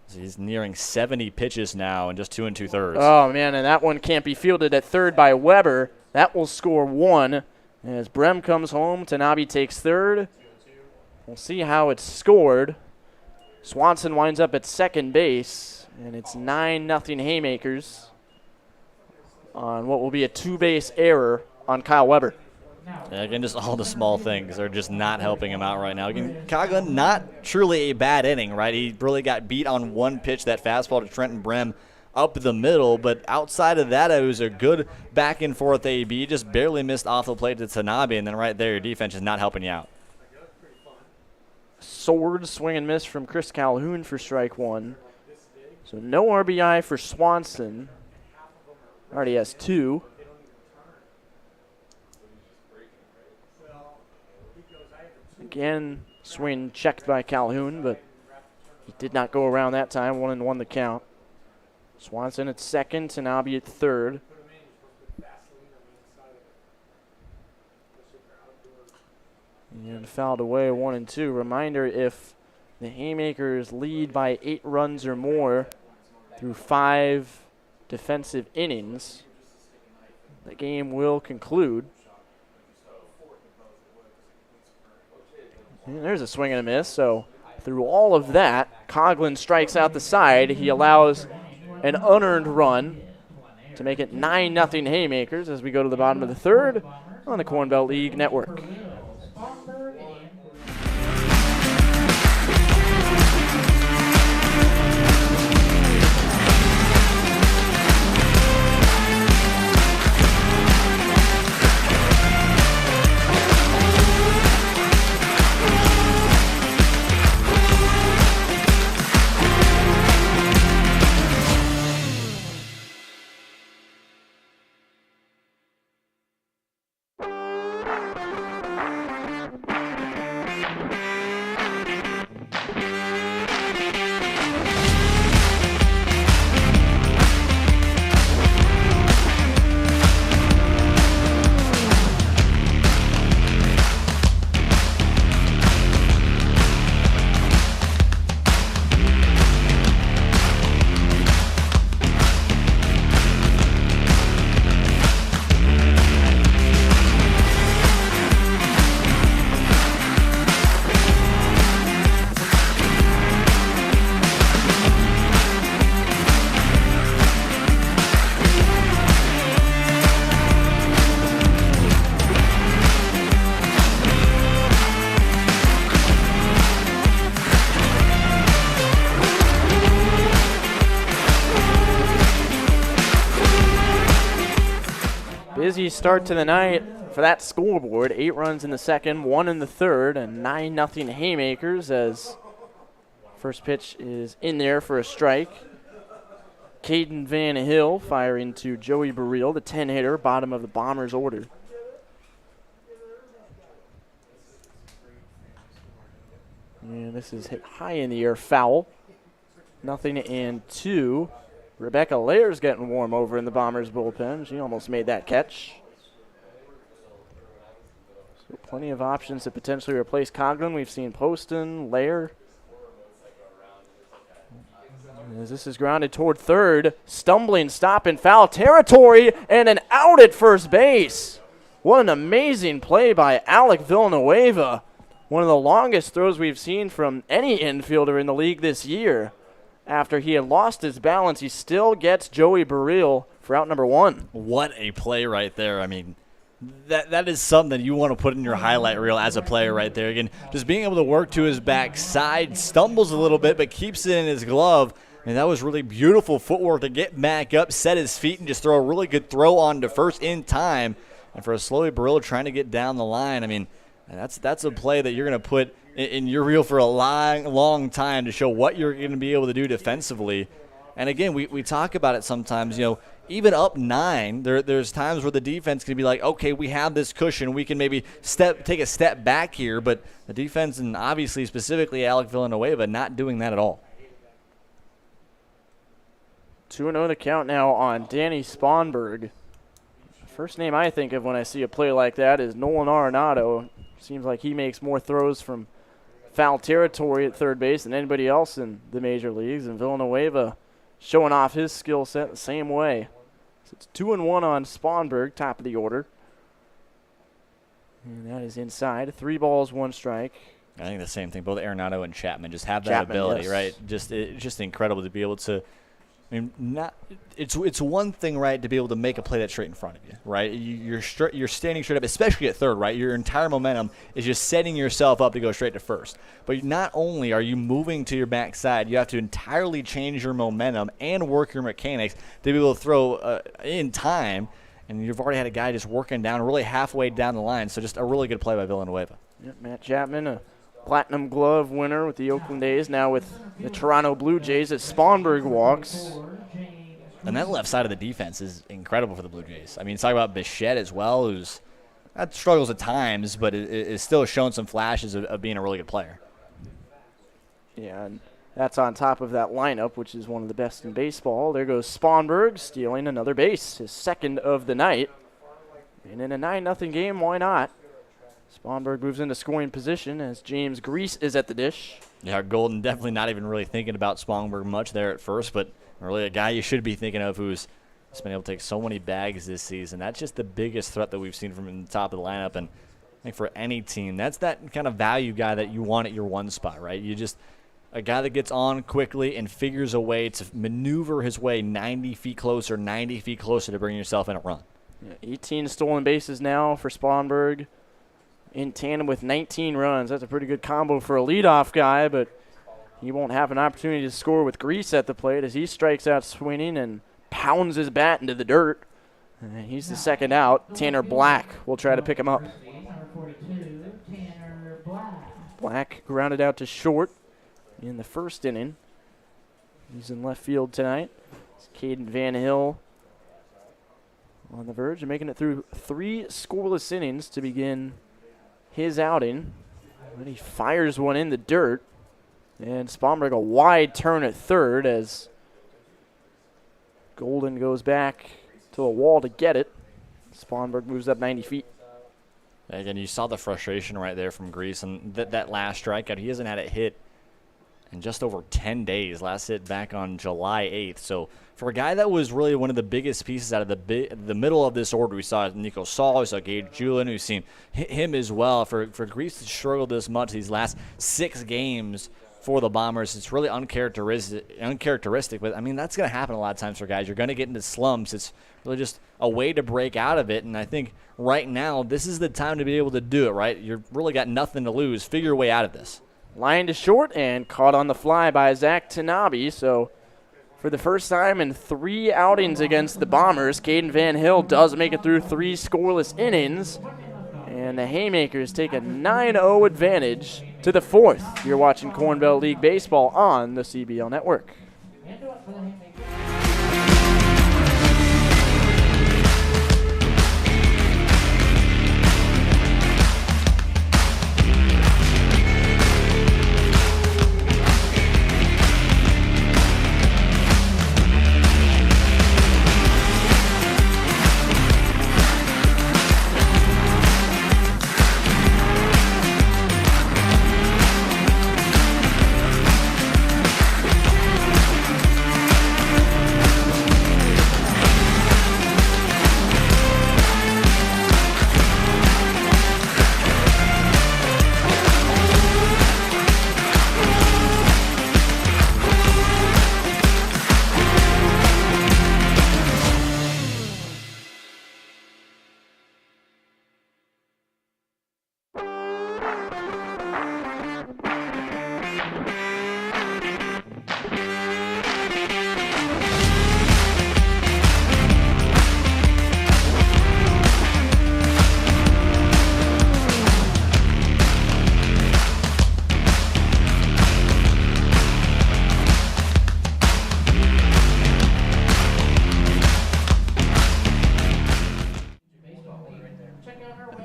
So he's nearing 70 pitches now in just 2 2/3. Oh, man, and that one can't be fielded at third by Weber. That will score 1. As Brem comes home, Tanabe takes third. We'll see how it's scored. Swanson winds up at second base, and it's 9-0 Haymakers on what will be a 2-base error on Kyle Weber. Yeah, again, just all the small things are just not helping him out right now. Again, Coughlin, not truly a bad inning, right? He really got beat on one pitch, that fastball to Trenton Brem up the middle. But outside of that, it was a good back-and-forth AB. He just barely missed off the plate to Tanabe, and then right there, your defense is not helping you out. Sword swing and miss from Chris Calhoun for strike 1. So no RBI for Swanson. Already has 2. Again, swing checked by Calhoun, but he did not go around that time. 1-1 the count. Swanson at second, Tanabe at third. And fouled away 1-2. Reminder, if the Haymakers lead by 8 runs or more through 5 defensive innings, the game will conclude. And there's a swing and a miss. So through all of that, Coughlin strikes out the side. He allows an unearned run to make it 9-0 Haymakers as we go to the bottom of the third on the Corn Belt League Network. Busy start to the night for that scoreboard. 8 runs in the second, 1 in the third, and 9-0 Haymakers as first pitch is in there for a strike. Caden Van Hill firing to Joey Burrell, the 10-hitter, bottom of the Bombers order. And this is hit high in the air, foul. 0-2. Rebecca Layer's getting warm over in the Bombers bullpen. She almost made that catch. So plenty of options to potentially replace Coughlin. We've seen Poston, Layer. As this is grounded toward third, stumbling stop in foul territory, and an out at first base. What an amazing play by Alec Villanueva. One of the longest throws we've seen from any infielder in the league this year. After he had lost his balance, he still gets Joey Burrell for out number 1. What a play right there. I mean, that is something that you want to put in your highlight reel as a player right there. Again, just being able to work to his backside, stumbles a little bit, but keeps it in his glove. And that was really beautiful footwork to get back up, set his feet, and just throw a really good throw on to first in time. And for a Slowy Burrell trying to get down the line, I mean, that's a play that you're going to put in your reel for a long time to show what you're going to be able to do defensively. And again, we talk about it sometimes, even up 9, there's times where the defense can be like, okay, we have this cushion. We can maybe take a step back here. But the defense, and obviously specifically Alec Villanueva, not doing that at all. 2-0 the count now on Danny Spanberg. First name I think of when I see a play like that is Nolan Arenado. Seems like he makes more throws from foul territory at third base than anybody else in the major leagues, and Villanueva showing off his skill set the same way. So it's 2-1 on Spanberg, top of the order. And that is inside. 3 balls, 1 strike. I think the same thing. Both Arenado and Chapman just have that ability, yes. right? It's just incredible to be able to. I mean, it's one thing, right, to be able to make a play that's straight in front of you, right? You're standing straight up, especially at third, right? Your entire momentum is just setting yourself up to go straight to first. But not only are you moving to your backside, you have to entirely change your momentum and work your mechanics to be able to throw in time. And you've already had a guy just working down really halfway down the line. So just a really good play by Villanueva. Yep, Matt Chapman, a Platinum Glove winner with the Oakland A's, now with the Toronto Blue Jays as Spanberg walks. And that left side of the defense is incredible for the Blue Jays. I mean, talk about Bichette as well, who's that struggles at times, but is still showing some flashes of being a really good player. Yeah, and that's on top of that lineup, which is one of the best in baseball. There goes Spanberg stealing another base, his second of the night. And in a 9-0 game, why not? Spanberg moves into scoring position as James Grease is at the dish. Yeah, Golden definitely not even really thinking about Spanberg much there at first, but really a guy you should be thinking of who's just been able to take so many bags this season. That's just the biggest threat that we've seen from the top of the lineup. And I think for any team, that's that kind of value guy that you want at your one spot, right? You just a guy that gets on quickly and figures a way to maneuver his way 90 feet closer to bring yourself in a run. Yeah, 18 stolen bases now for Spanberg, in tandem with 19 runs. That's a pretty good combo for a leadoff guy, but he won't have an opportunity to score with Grease at the plate as he strikes out swinging and pounds his bat into the dirt. And he's the second out. Tanner Black will try to pick him up. Black grounded out to short in the first inning. He's in left field tonight. It's Caden Van Hill on the verge of making it through 3 scoreless innings to begin his outing. But he fires one in the dirt. And Spanberg a wide turn at third as Golden goes back to the wall to get it. Spanberg moves up 90 feet. Again, you saw the frustration right there from Grease, and that last strikeout, he hasn't had it hit in just over 10 days. Last hit back on July 8th. So for a guy that was really one of the biggest pieces out of the middle of this order, we saw Nico Saul, we saw Gage Julin, we've seen him as well. For Grease to struggle this much these last 6 games for the Bombers, it's really uncharacteristic. But, I mean, that's going to happen a lot of times for guys. You're going to get into slumps. It's really just a way to break out of it. And I think right now this is the time to be able to do it, right? You've really got nothing to lose. Figure your way out of this. Line to short and caught on the fly by Zach Tanabe. So for the first time in 3 outings against the Bombers, Caden Van Hill does make it through 3 scoreless innings. And the Haymakers take a 9-0 advantage to the 4th. You're watching Corn Belt League Baseball on the CBL Network.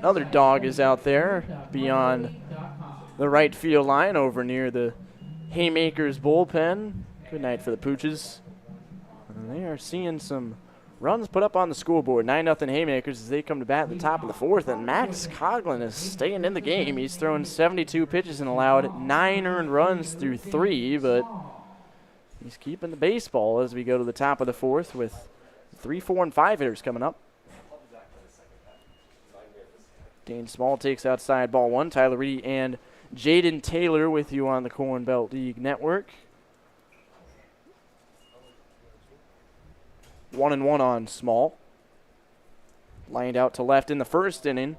Another dog is out there beyond the right field line over near the Haymakers bullpen. Good night for the Pooches. And they are seeing some runs put up on the scoreboard. 9-0 Haymakers as they come to bat at the top of the fourth. And Max Coughlin is staying in the game. He's thrown 72 pitches and allowed 9 earned runs through 3, but he's keeping the baseball as we go to the top of the fourth with 3, 4, and 5 hitters coming up. Dane Small takes outside ball 1. Tyler Reidy and Jaden Taylor with you on the Corn Belt League Network. 1-1 on Small. Lined out to left in the first inning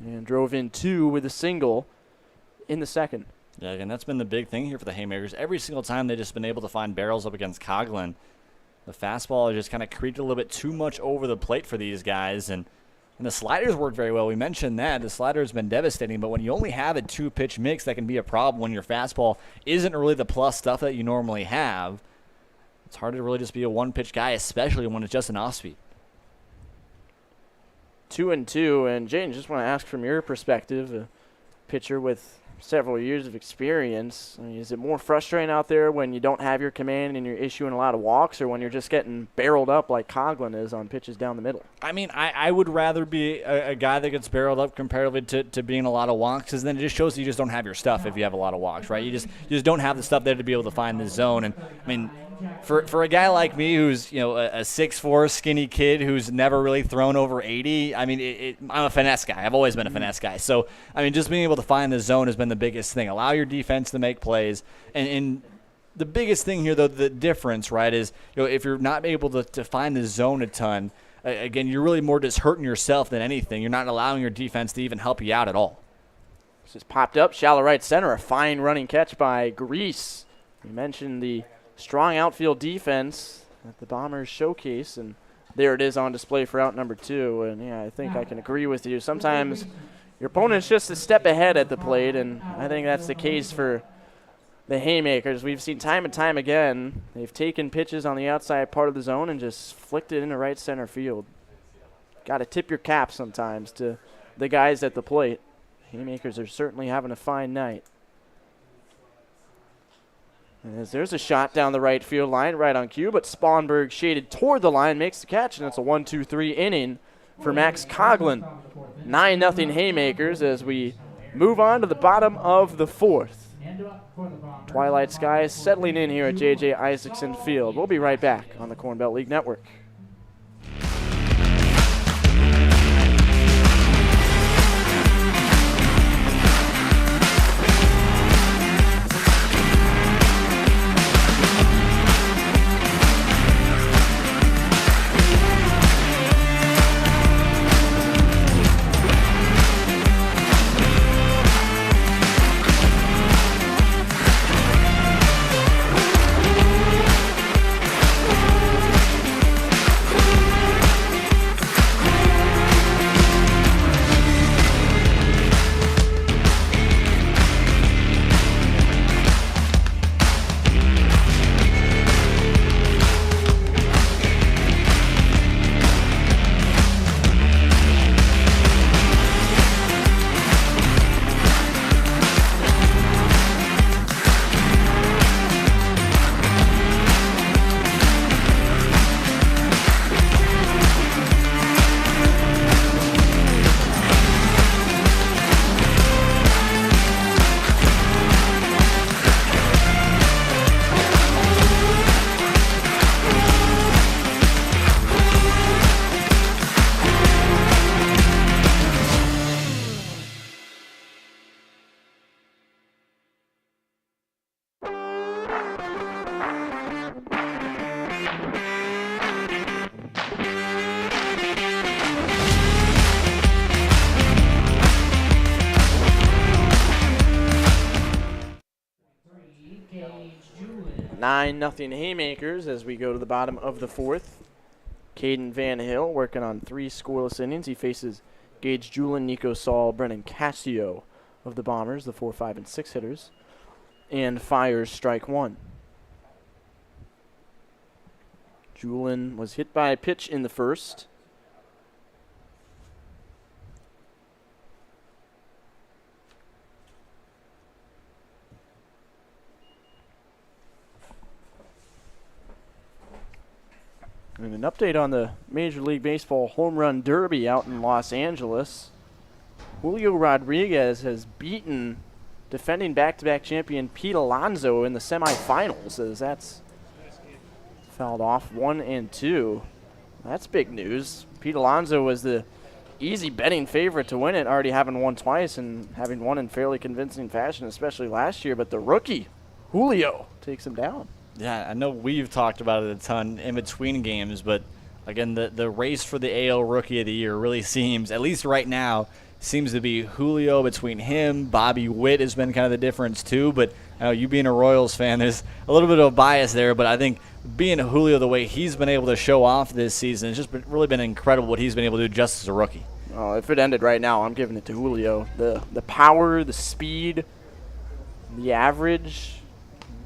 and drove in 2 with a single in the second. Yeah, again, that's been the big thing here for the Haymakers. Every single time they've just been able to find barrels up against Coughlin. The fastball has just kind of creeped a little bit too much over the plate for these guys, and the sliders worked very well. We mentioned that. The slider has been devastating, but when you only have a 2-pitch mix, that can be a problem when your fastball isn't really the plus stuff that you normally have. It's hard to really just be a 1-pitch guy, especially when it's just an off-speed. 2-2, and Jaden, just want to ask from your perspective, a pitcher with several years of experience, I mean, is it more frustrating out there when you don't have your command and you're issuing a lot of walks, or when you're just getting barreled up like Coughlin is on pitches down the middle? I mean, I would rather be a guy that gets barreled up comparatively to being a lot of walks, because then it just shows that you just don't have your stuff if you have a lot of walks, right? You just don't have the stuff there to be able to find the zone. And I mean, for a guy like me who's, you know, a 6'4", skinny kid who's never really thrown over 80, I mean, I'm a finesse guy. I've always been a finesse guy. So, I mean, just being able to find the zone has been the biggest thing. Allow your defense to make plays. And the biggest thing here, though, the difference, right, is, you know, if you're not able to find the zone a ton, again, you're really more just hurting yourself than anything. You're not allowing your defense to even help you out at all. This is popped up, shallow right center. A fine running catch by Grease. You mentioned the strong outfield defense at the Bombers showcase, and there it is on display for out number 2. And, yeah, I think I can agree with you. Sometimes your opponent's just a step ahead at the plate, and I think that's the case for the Haymakers. We've seen time and time again, they've taken pitches on the outside part of the zone and just flicked it into right center field. Got to tip your cap sometimes to the guys at the plate. Haymakers are certainly having a fine night. As there's a shot down the right field line, right on cue, but Spanberg shaded toward the line, makes the catch, and it's a 1-2-3 inning for Max Coughlin. 9-0 Haymakers as we move on to the bottom of the fourth. Twilight skies settling in here at JJ Isaacson Field. We'll be right back on the Corn Belt League Network. Nothing Haymakers as we go to the bottom of the fourth. Caden Van Hill working on 3 scoreless innings. He faces Gage Julin, Nico Saul, Brennan Cassio of the Bombers, the 4, 5, and 6 hitters, and fires strike 1. Julin was hit by a pitch in the first. And an update on the Major League Baseball Home Run Derby out in Los Angeles. Julio Rodriguez has beaten defending back-to-back champion Pete Alonso in the semifinals, as that's fouled off 1 and 2. That's big news. Pete Alonso was the easy betting favorite to win it, already having won twice and having won in fairly convincing fashion, especially last year. But the rookie, Julio, takes him down. Yeah, I know we've talked about it a ton in between games, but again, the race for the AL Rookie of the Year really seems, at least right now, seems to be Julio. Between him, Bobby Witt has been kind of the difference too, but I know you being a Royals fan, there's a little bit of a bias there, but I think being Julio the way he's been able to show off this season, it's just really been incredible what he's been able to do just as a rookie. Oh, if it ended right now, I'm giving it to Julio. The power, the speed, the average,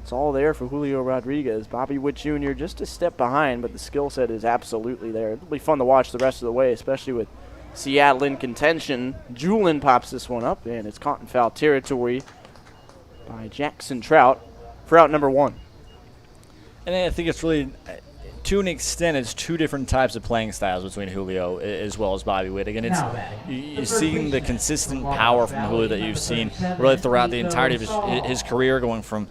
it's all there for Julio Rodriguez. Bobby Witt Jr. just a step behind, but the skill set is absolutely there. It'll be fun to watch the rest of the way, especially with Seattle in contention. Julin pops this one up, and it's caught in foul territory by Jackson Trout for out number 1. And I think it's really, to an extent, it's two different types of playing styles between Julio as well as Bobby Witt. Again, it's you're seeing the consistent power from Julio that you've seen really throughout the entirety of his career, going from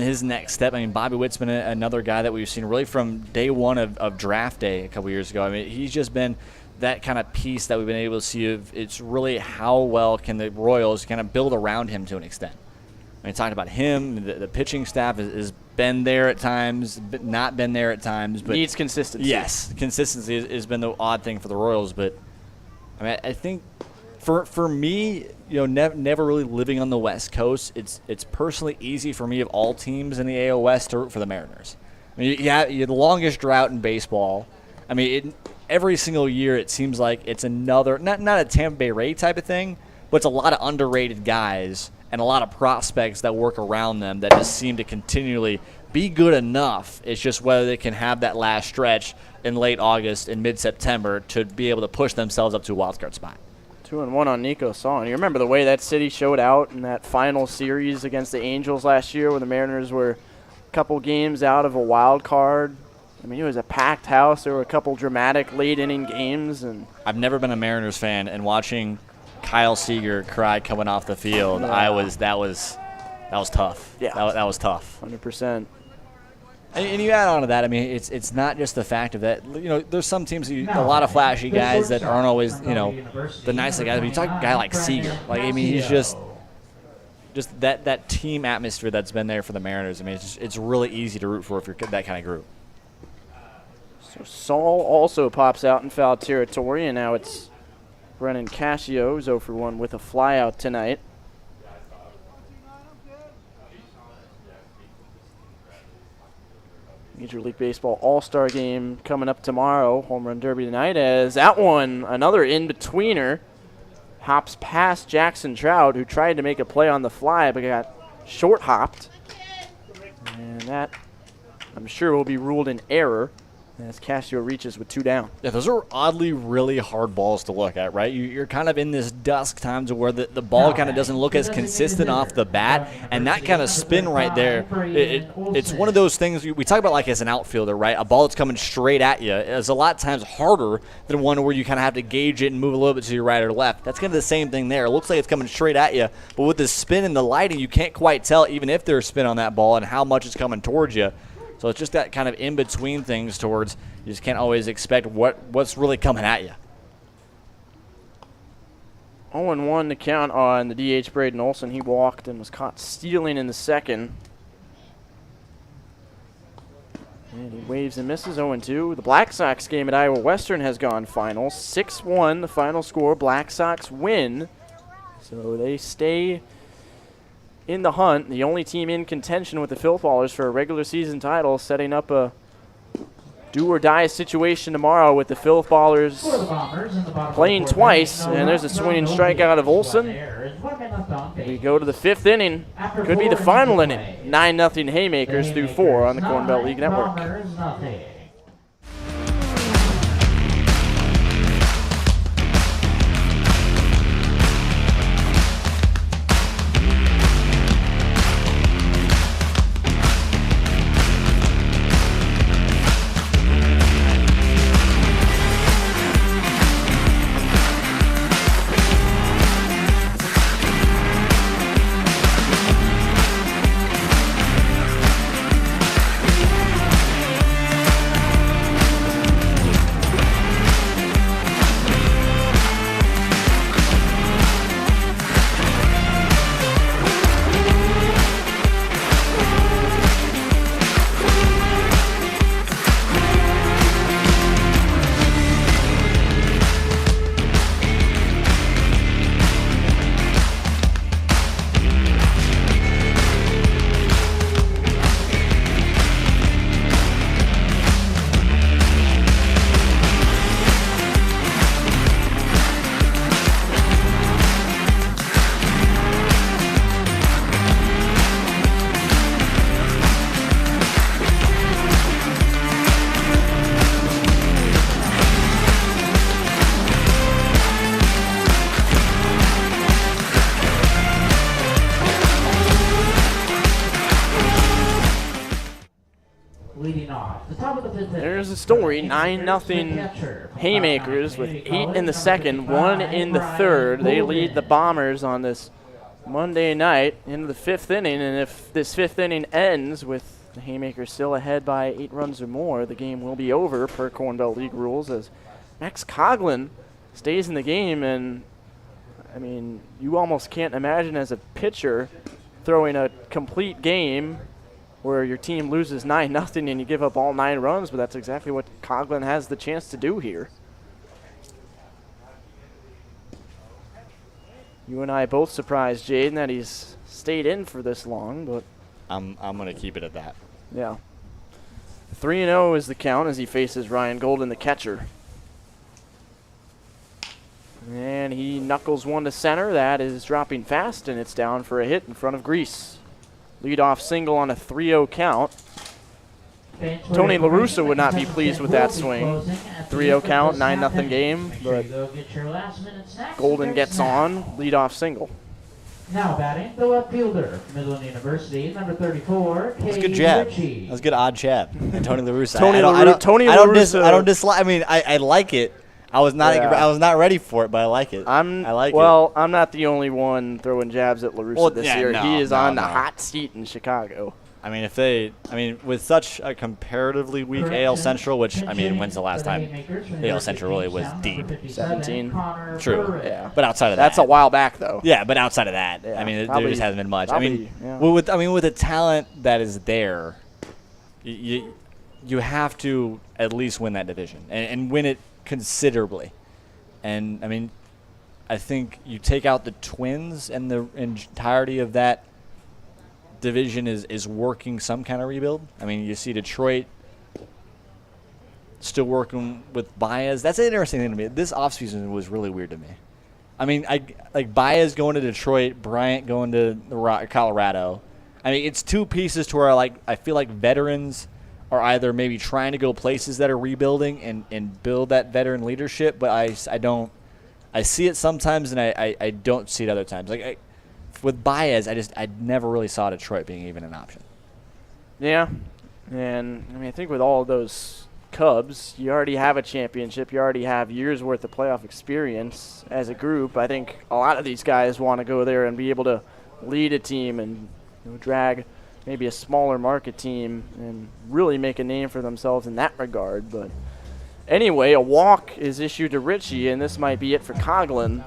his next step. I mean, Bobby Witt's been another guy that we've seen really from day one of draft day a couple years ago. I mean, he's just been that kind of piece that we've been able to see of it's really how well can the Royals kind of build around him to an extent. I mean, talking about him, the pitching staff has been there at times, but not been there at times. But needs consistency. Yes, consistency has been the odd thing for the Royals. But I mean, I think for me, never really living on the West Coast, it's personally easy for me of all teams in the AL West to root for the Mariners. I mean, you have the longest drought in baseball. I mean, every single year it seems like it's another not a Tampa Bay Ray type of thing, but it's a lot of underrated guys and a lot of prospects that work around them that just seem to continually be good enough. It's just whether they can have that last stretch in late August and mid-September to be able to push themselves up to a wild card spot. 2-1 on Nico Song. You remember the way that city showed out in that final series against the Angels last year when the Mariners were a couple games out of a wild card? I mean, it was a packed house. There were a couple dramatic late-inning games. And I've never been a Mariners fan, and watching Kyle Seager cry coming off the field, that was tough. Yeah, that was tough. 100%. And you add on to that, I mean, it's not just the fact of that. There's some teams, a lot of flashy guys that aren't always, the nice guys. But you talk a guy like Seager, I mean, he's just that team atmosphere that's been there for the Mariners. I mean, it's really easy to root for if you're that kind of group. So Saul also pops out in foul territory, and now it's Brennan Cascio, who's 0 for 1 with a flyout tonight. Major League Baseball All-Star Game coming up tomorrow. Home Run Derby tonight, as that one, another in-betweener, hops past Jackson Trout, who tried to make a play on the fly but got short-hopped. And that, I'm sure, will be ruled an error as Cascio reaches with 2 down. Yeah, those are oddly really hard balls to look at, right? You're kind of in this dusk time to where the ball kind of doesn't look as consistent off the bat, and that kind of spin right there, it's one of those things we talk about like as an outfielder, right? A ball that's coming straight at you is a lot of times harder than one where you kind of have to gauge it and move a little bit to your right or left. That's kind of the same thing there. It looks like it's coming straight at you, but with the spin and the lighting, you can't quite tell even if there's spin on that ball and how much it's coming towards you. So it's just that kind of in-between things towards you just can't always expect what's really coming at you. 0-1 to count on the DH Braden Olson. He walked and was caught stealing in the second. And he waves and misses. 0-2. The Black Sox game at Iowa Western has gone final. 6-1 the final score. Black Sox win. So they stay in the hunt, the only team in contention with the Phil Ballers for a regular season title, setting up a do-or-die situation tomorrow with the Phil Ballers playing twice. And there's a swinging strikeout of Olson. We go to the 5th inning. Could be the final inning. 9-0 Haymakers through 4 on the Corn Belt League Network. There's a story, 9-0 Haymakers with 8 in the second, 1 in the third. They lead the Bombers on this Monday night into the 5th inning, and if this 5th inning ends with the Haymakers still ahead by 8 runs or more, the game will be over per Corn Belt League rules, as Max Coughlin stays in the game. And I mean, you almost can't imagine as a pitcher throwing a complete game where your team loses 9-0 and you give up all 9 runs, but that's exactly what Coughlin has the chance to do here. You and I both surprised Jaden that he's stayed in for this long, but I'm going to keep it at that. Yeah. 3-0 is the count as he faces Ryan Golden, the catcher. And he knuckles one to center. That is dropping fast, and it's down for a hit in front of Grease. Leadoff single on a 3-0 count. Tony LaRussa would not be pleased with that swing. 3-0 count, 9-0 game, but Golden gets on, leadoff single. Now batting, the left fielder, Midland University, number 34, That's a good jab. That was a good odd jab. And Tony LaRussa. I don't dislike. I mean, I like it. I was not ready for it, but I like it. I like it. Well, I'm not the only one throwing jabs at LaRussa this year. He is on the hot seat in Chicago. I mean, with such a comparatively weak AL Central, which, I mean, when's the last time AL Central really was deep? 17. True. Yeah. But outside of that. That's a while back, though. Yeah, but outside of that, Yeah, I mean, there just hasn't been much. Yeah. With the talent that is there, you have to at least win that division and win it considerably. And, I mean, I think you take out the Twins and the entirety of that division is working some kind of rebuild. I mean, you see Detroit still working with Baez. That's an interesting thing to me. This offseason was really weird to me. I mean, like Baez going to Detroit, Bryant going to Colorado. I mean, it's two pieces to where I feel like veterans are either maybe trying to go places that are rebuilding and build that veteran leadership, but I see it sometimes and I don't see it other times. With Baez, I never really saw Detroit being even an option. Yeah, and I mean, I think with all of those Cubs, you already have a championship. You already have years' worth of playoff experience as a group. I think a lot of these guys want to go there and be able to lead a team and drag maybe a smaller market team and really make a name for themselves in that regard. But anyway, a walk is issued to Ritchie, and this might be it for Coughlin.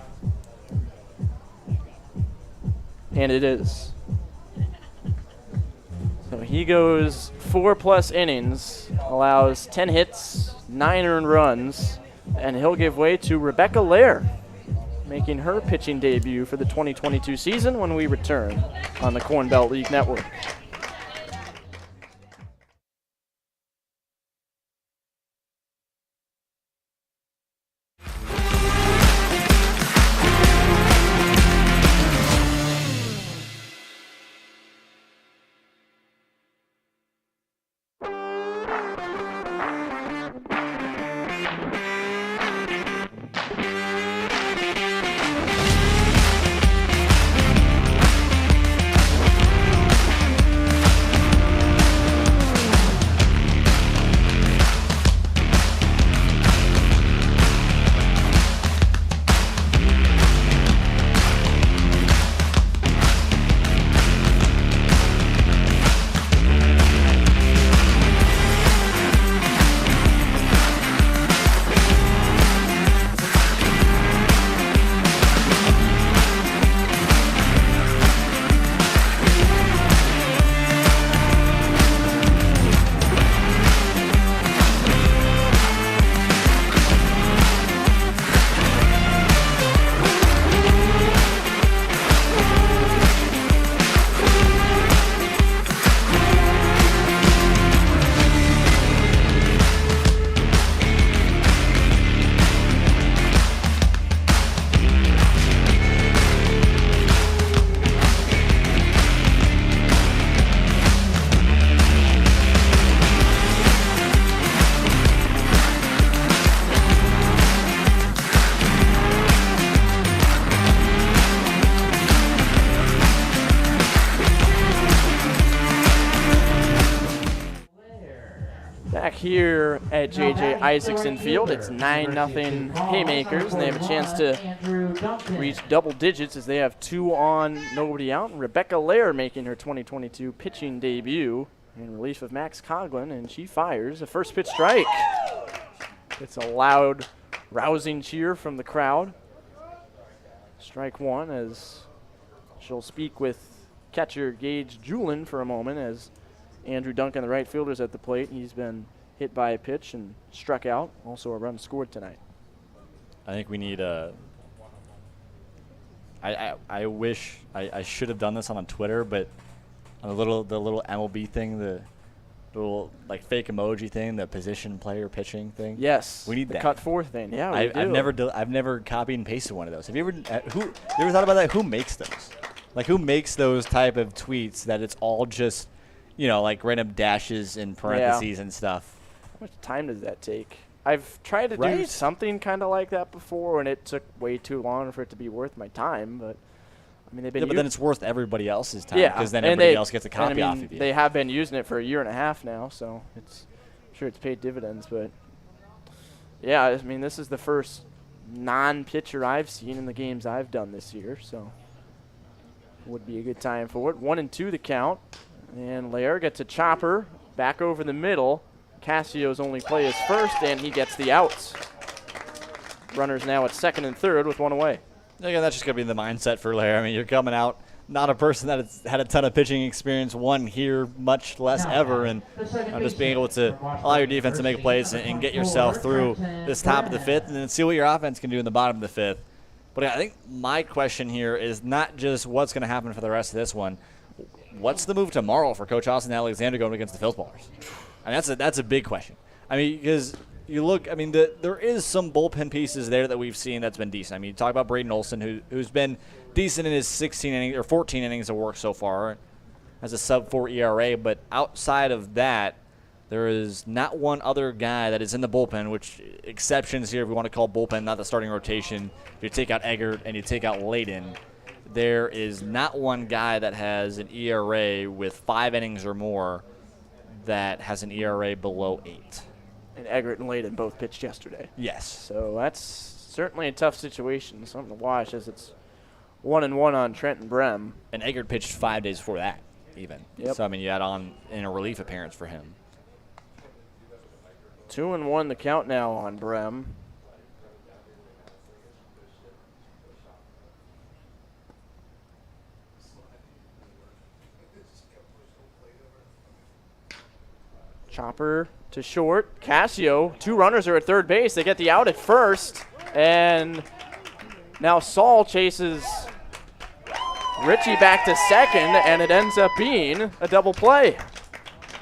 And it is. So he goes 4+ innings, allows 10 hits, 9 earned runs, and he'll give way to Rebecca Lair, making her pitching debut for the 2022 season when we return on the Corn Belt League Network. here at JJ Isaacson Field. It's 9-0 Haymakers, and they have a chance to reach double digits as they have 2 on, nobody out. And Rebecca Lair making her 2022 pitching debut in relief of Max Coughlin, and she fires a first pitch strike. It's a loud, rousing cheer from the crowd. Strike 1 as she'll speak with catcher Gage Julin for a moment as Andrew Duncan, the right fielder, is at the plate. He's been hit by a pitch and struck out. Also a run scored tonight. I think we need a I wish I should have done this on Twitter, but on the little MLB thing, the little like fake emoji thing, the position player pitching thing. Yes, we need the that. cut forth thing. Yeah, we do. I've never copied and pasted one of those. Have you ever thought about that? Who makes those? Like, who makes those type of tweets that it's all just, like random dashes and parentheses and stuff? How much time does that take? I've tried to do something kind of like that before, and it took way too long for it to be worth my time. But I mean, they've been. Yeah, but then it's worth everybody else's time because then everybody else gets a copy off of you. They have been using it for a year and a half now, so I'm sure it's paid dividends. But yeah, I mean, this is the first non-pitcher I've seen in the games I've done this year, so would be a good time for it. 1-2 the count, and Lair gets a chopper back over the middle. Cassio's only play is first, and he gets the outs. Runners now at second and third with 1 away. Again, that's just going to be the mindset for Lair. I mean, you're coming out, not a person that has had a ton of pitching experience, one here, much less ever, and just being able to allow your defense to make plays and get yourself through this top of the fifth and then see what your offense can do in the bottom of the fifth. But I think my question here is not just what's going to happen for the rest of this one. What's the move tomorrow for Coach Austin Alexander going against the Philsballers? I mean, that's a big question. I mean, because you look, I mean, there is some bullpen pieces there that we've seen that's been decent. I mean, you talk about Braden Olson, who's been decent in his 16 innings or 14 innings of work so far, has a sub-4 ERA. But outside of that, there is not one other guy that is in the bullpen, which exceptions here if we want to call bullpen not the starting rotation. If you take out Eggert and you take out Layden, there is not one guy that has an ERA with 5 innings or more that has an ERA below 8. And Eggert and Layden both pitched yesterday. Yes. So that's certainly a tough situation, something to watch as it's 1-1 on Trenton Brem. And Eggert pitched 5 days before that, even. Yep. So, I mean, you add on in a relief appearance for him. 2-1 the count now on Brem. Chopper to short. Cassio, 2 runners are at third base. They get the out at first. And now Saul chases Ritchie back to second, and it ends up being a double play.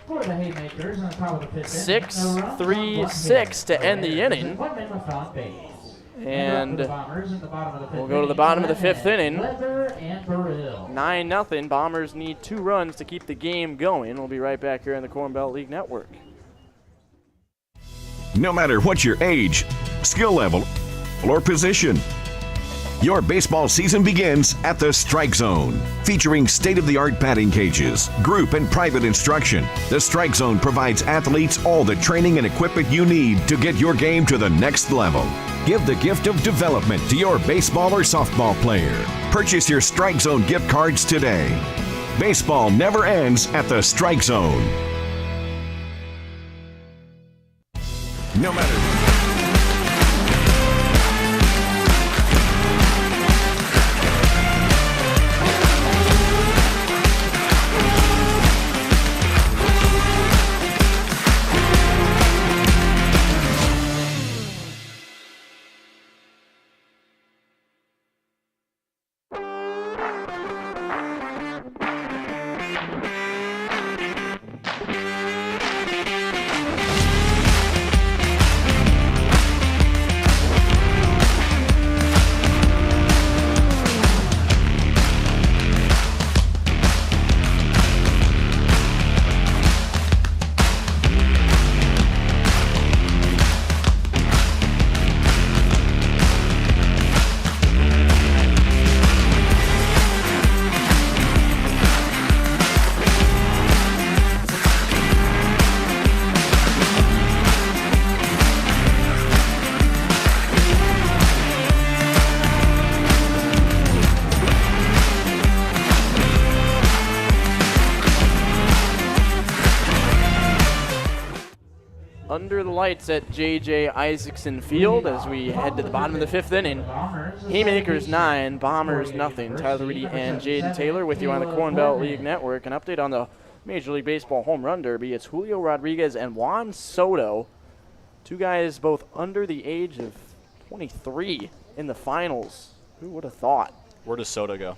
For the Haymakers on top of the fifth 6-3-6 to end the inning. And we'll go to the bottom of the 5th inning. 9-0. Bombers need 2 runs to keep the game going. We'll be right back here on the Corn Belt League Network. No matter what your age, skill level, or position, your baseball season begins at the Strike Zone. Featuring state-of-the-art batting cages, group and private instruction, the Strike Zone provides athletes all the training and equipment you need to get your game to the next level. Give the gift of development to your baseball or softball player. Purchase your Strike Zone gift cards today. Baseball never ends at the Strike Zone. No matter under the lights at JJ Isaacson Field as we head to the bottom of the 5th inning. Haymakers 9, Bombers nothing. Tyler Reidy and Jaden Taylor with you on the Corn Belt League Network. An update on the Major League Baseball home run derby. It's Julio Rodriguez and Juan Soto, two guys both under the age of 23 in the finals. Who would have thought? Where does Soto go?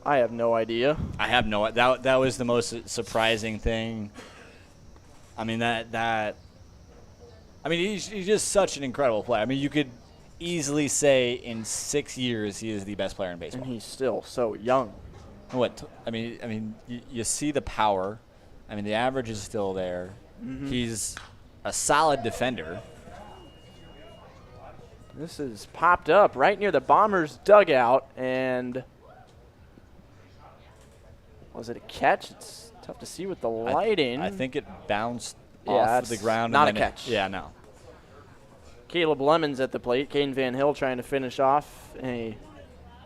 I have no idea. I have no. That was the most surprising thing. I mean I mean he's just such an incredible player. I mean you could easily say in 6 years he is the best player in baseball. And he's still so young. What? I mean you see the power. I mean the average is still there. Mm-hmm. He's a solid defender. This is popped up right near the Bombers dugout, and was it a catch? It's tough to see with the lighting. I think it bounced off the ground. Not a catch. Yeah, no. Caleb Lemon's at the plate. Caden Van Hill trying to finish off a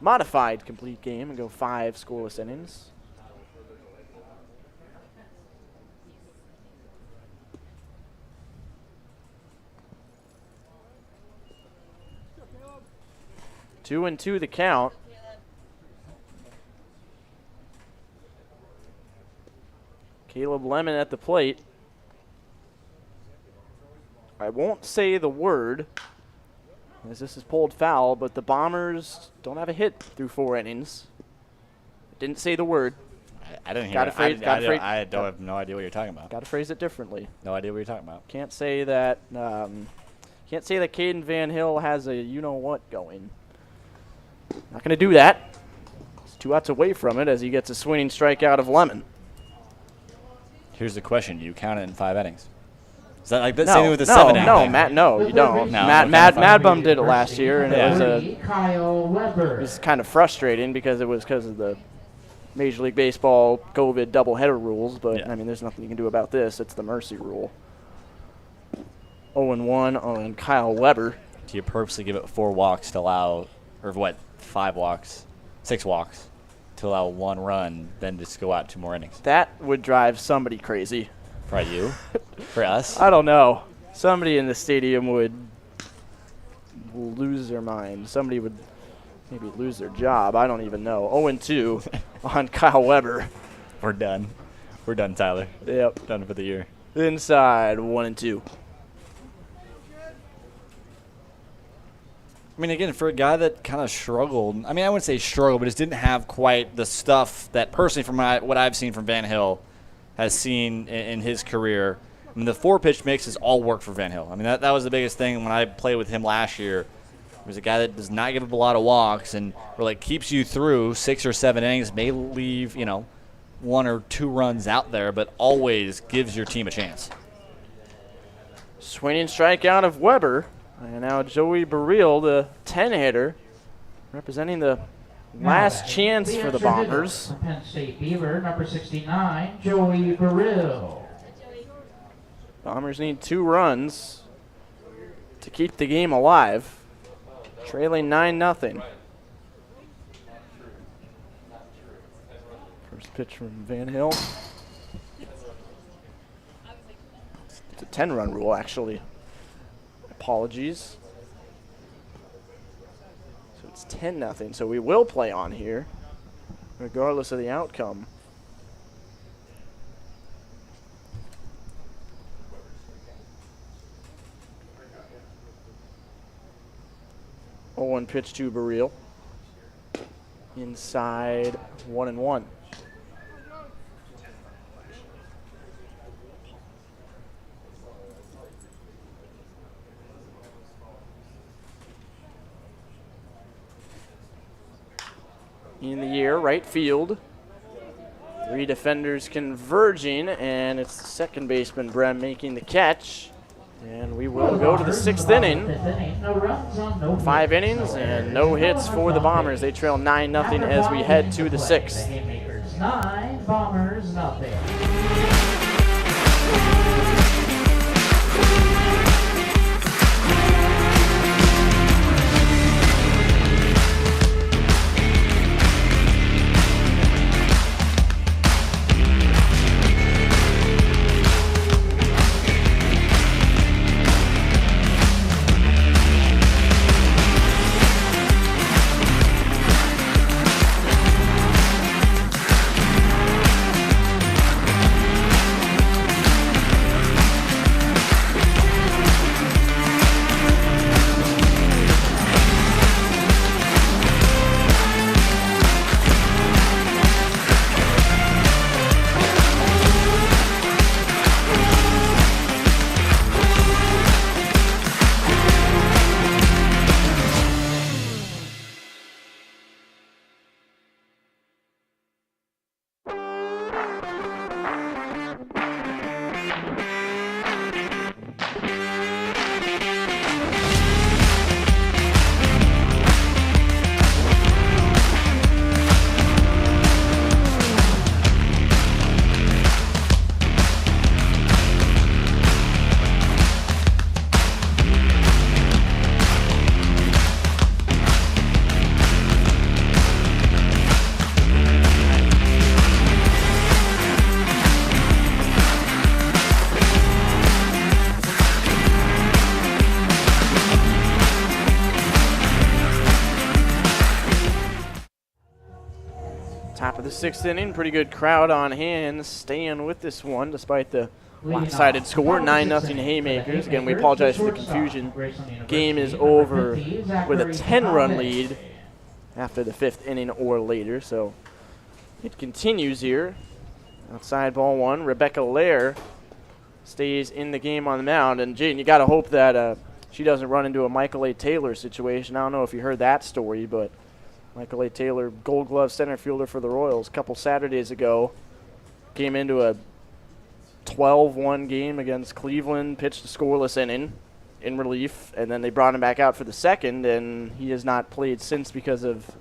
modified complete game and go 5 scoreless innings. Two and two the count. Caleb Lemon at the plate. I won't say the word, as this is pulled foul, but the Bombers don't have a hit through 4 innings. Didn't say the word. I didn't hear it. I don't have no idea what you're talking about. Got to phrase it differently. No idea what you're talking about. Can't say that. Can't say that Caden Van Hill has a you-know-what going. Not going to do that. He's 2 outs away from it as he gets a swinging strikeout of Lemon. Here's the question: you count it in 5 innings? Is that like the no, same with the no, 7 inning? No, Matt. No, you don't. No, Mad Bum did it last year, and it was kind of frustrating because of the Major League Baseball COVID doubleheader rules. But yeah. I mean, there's nothing you can do about this. It's the mercy rule. 0-1 on Kyle Weber. Do you purposely give it 4 walks to allow, or what? 5 walks, 6 walks to allow 1 run, then just go out 2 more innings? That would drive somebody crazy. Probably you? For us? I don't know. Somebody in the stadium would lose their mind. Somebody would maybe lose their job. I don't even know. 0-2 on Kyle Weber. We're done. We're done, Tyler. Yep. Done for the year. Inside, 1-2. I mean, again, for a guy that kind of struggled, I mean, I wouldn't say struggled, but just didn't have quite the stuff that personally from what I've seen from Van Hill has seen in his career. I mean, the 4-pitch mix has all worked for Van Hill. I mean, that was the biggest thing when I played with him last year. He was a guy that does not give up a lot of walks and really keeps you through 6 or 7 innings, may leave, 1 or 2 runs out there, but always gives your team a chance. Swinging strikeout of Weber. And now Joey Burrell, the 10-hitter, representing the last chance for the Bombers. Penn State Beaver, number 69, Joey Burrell. Bombers need 2 runs to keep the game alive, trailing 9-0. First pitch from Van Hill. It's a 10-run rule, actually. Apologies. So it's 10-0. So we will play on here, regardless of the outcome. One pitch to Burrell. Inside 1-1. In the air, right field. 3 defenders converging, and it's the second baseman, Brem, making the catch. And we will go to the 6th inning. 5 innings and no hits for the Bombers. They trail 9-0 as we head to the 6th. Haymakers 9, Bombers nothing. 6th inning. Pretty good crowd on hand, staying with this one despite the lopsided score, 9-0 Haymakers. Again, we apologize for the confusion. Game is over with a 10-run lead after the 5th inning or later. So it continues here. Outside ball 1. Rebecca Lair stays in the game on the mound. And Jaden, you got to hope that she doesn't run into a Michael A. Taylor situation. I don't know if you heard that story, but Michael A. Taylor, Gold Glove center fielder for the Royals, a couple Saturdays ago, came into a 12-1 game against Cleveland, pitched a scoreless inning in relief, and then they brought him back out for the second, and he has not played since because of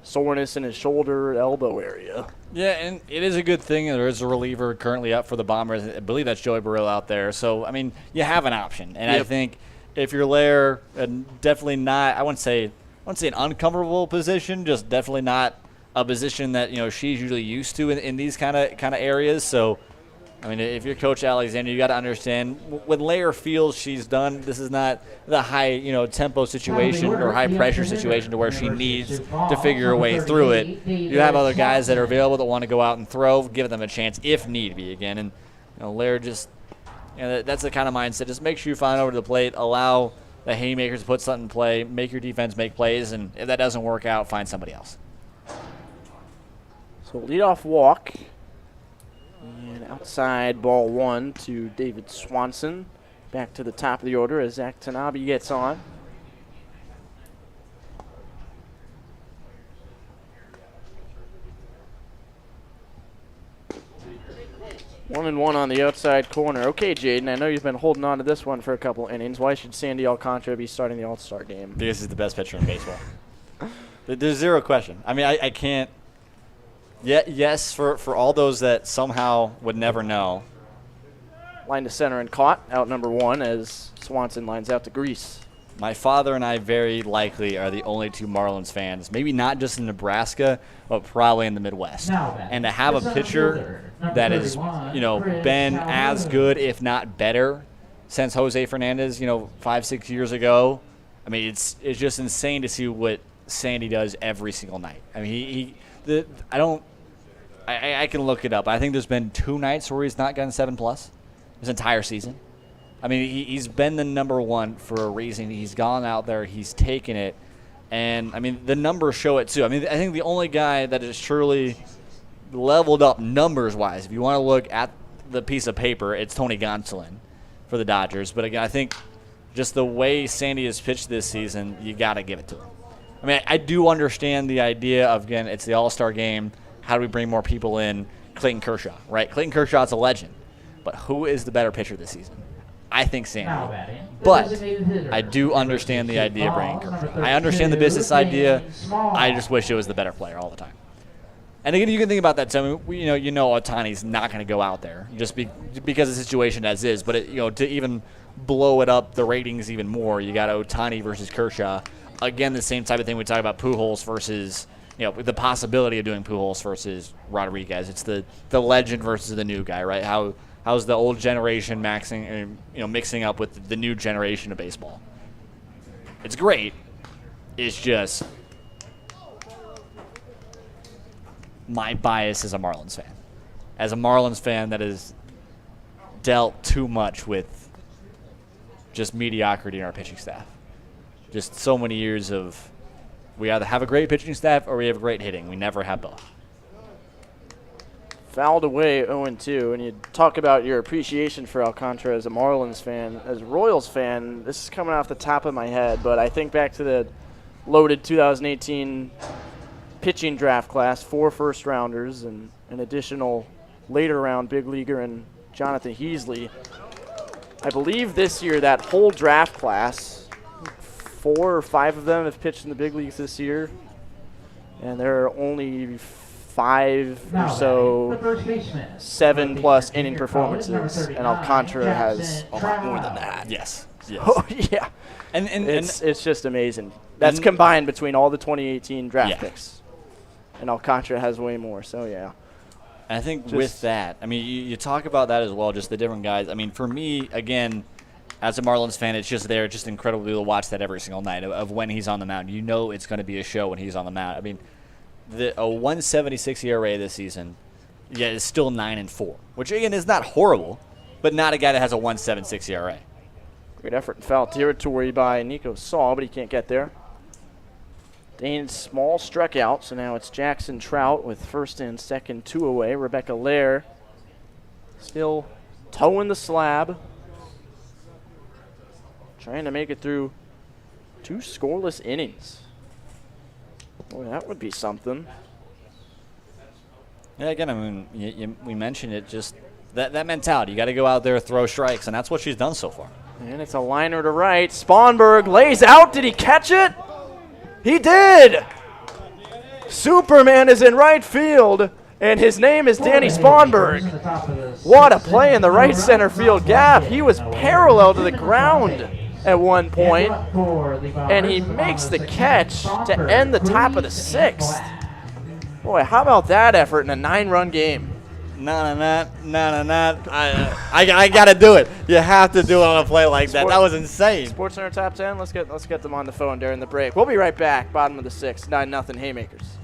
soreness in his shoulder, elbow area. Yeah, and it is a good thing there is a reliever currently up for the Bombers. I believe that's Joey Burrell out there. So, I mean, you have an option. And I think if you're Lair, definitely not, I wouldn't say an uncomfortable position, just definitely not a position that, she's usually used to in these kind of areas. So, I mean, if you're Coach Alexander, you got to understand when Lair feels she's done, this is not the high, tempo situation or high pressure situation to where she needs to figure her way through it. You have other guys that are available that want to go out and throw, give them a chance if need be again. And Lair just, that's the kind of mindset. Just make sure you find over to the plate, allow the Haymakers to put something in play, make your defense make plays, and if that doesn't work out, find somebody else. So leadoff walk. And outside ball 1 to David Swanson. Back to the top of the order as Zach Tanabe gets on. One and one on the outside corner. Okay, Jaden, I know you've been holding on to this one for a couple innings. Why should Sandy Alcantara be starting the All-Star game? Because he's the best pitcher in baseball. There's zero question. I mean, I can't. Yeah, yes, for all those that somehow would never know. Line to center and caught, out number 1 as Swanson lines out to Grease. My father and I very likely are the only 2 Marlins fans, maybe not just in Nebraska, but probably in the Midwest. And to have a pitcher that has, been as good, if not better, since Jose Fernandez, 5-6 years ago, I mean, it's just insane to see what Sandy does every single night. I mean, I can look it up. I think there's been 2 nights where he's not gotten 7+ this entire season. I mean, he's been the number 1 for a reason. He's gone out there, he's taken it, and I mean the numbers show it too. I mean, I think the only guy that is truly leveled up numbers-wise, if you want to look at the piece of paper, it's Tony Gonsolin for the Dodgers. But again, I think just the way Sandy has pitched this season, you got to give it to him. I mean, I do understand the idea of, again, it's the All-Star game. How do we bring more people in? Clayton Kershaw, right? Clayton Kershaw's a legend. But who is the better pitcher this season? I think Sandy. But I do understand the idea of bringing Kershaw. I understand the business idea. I just wish it was the better player all the time. And again, you can think about that. So, I mean, Ohtani's not going to go out there just because of the situation as is. But, to even blow it up, the ratings even more, you got Ohtani versus Kershaw. Again, the same type of thing we talk about Pujols versus, the possibility of doing Pujols versus Rodriguez. It's the legend versus the new guy, right? How's the old generation mixing up with the new generation of baseball? It's great. It's just my bias as a Marlins fan. As a Marlins fan that has dealt too much with just mediocrity in our pitching staff. Just so many years of we either have a great pitching staff or we have great hitting. We never have both. Fouled away 0-2, and you talk about your appreciation for Alcantara as a Marlins fan. As a Royals fan, this is coming off the top of my head, but I think back to the loaded 2018 pitching draft class, 4 first-rounders and an additional later-round big leaguer in Jonathan Heasley. I believe this year that whole draft class, 4 or 5 of them have pitched in the big leagues this year, and there are only 5 or so 7+ inning performances, and Alcantara has a lot more than that. Yes. Oh, yeah. And it's just amazing. That's combined between all the 2018 draft picks, and Alcantara has way more. So yeah. I think with that, I mean, you talk about that as well, just the different guys. I mean, for me, again, as a Marlins fan, it's just incredible to watch that every single night of when he's on the mound. It's going to be a show when he's on the mound. I mean, a 176 ERA this season, yet is still 9-4, which again is not horrible, but not a guy that has a 176 ERA. Great effort in foul territory by Nico Saul, but he can't get there. Dane Small struck out, so now it's Jackson Trout with first and second, 2 away. Rebecca Lair still toeing the slab, trying to make it through 2 scoreless innings. Boy, that would be something. Yeah, again, I mean, we mentioned it, just that mentality. You got to go out there, throw strikes, and that's what she's done so far. And it's a liner to right. Spanberg lays out. Did he catch it? He did! Superman is in right field, and his name is Danny Spanberg. What a play in the right center field gap. He was parallel to the ground at one point, and he makes the catch to end the top of the 6th. Boy, how about that effort in a 9-run game? I got to do it. You have to do it on a play like that. That was insane. Sports Center Top 10. Let's get them on the phone during the break. We'll be right back. Bottom of the 6th, 9-0 Haymakers.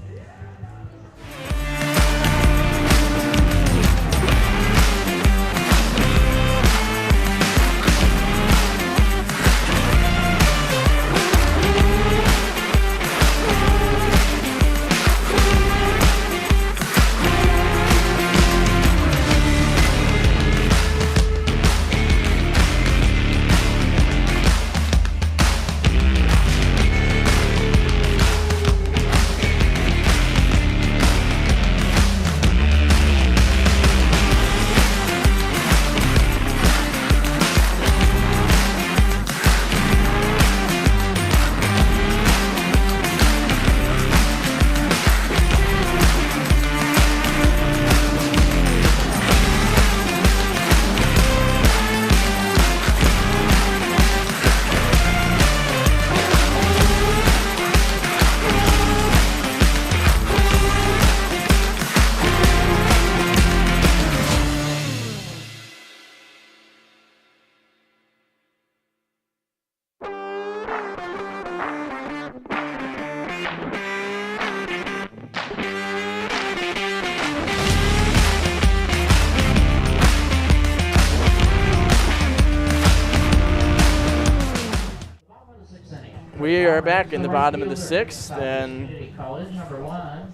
We are back in the bottom of the 6th, and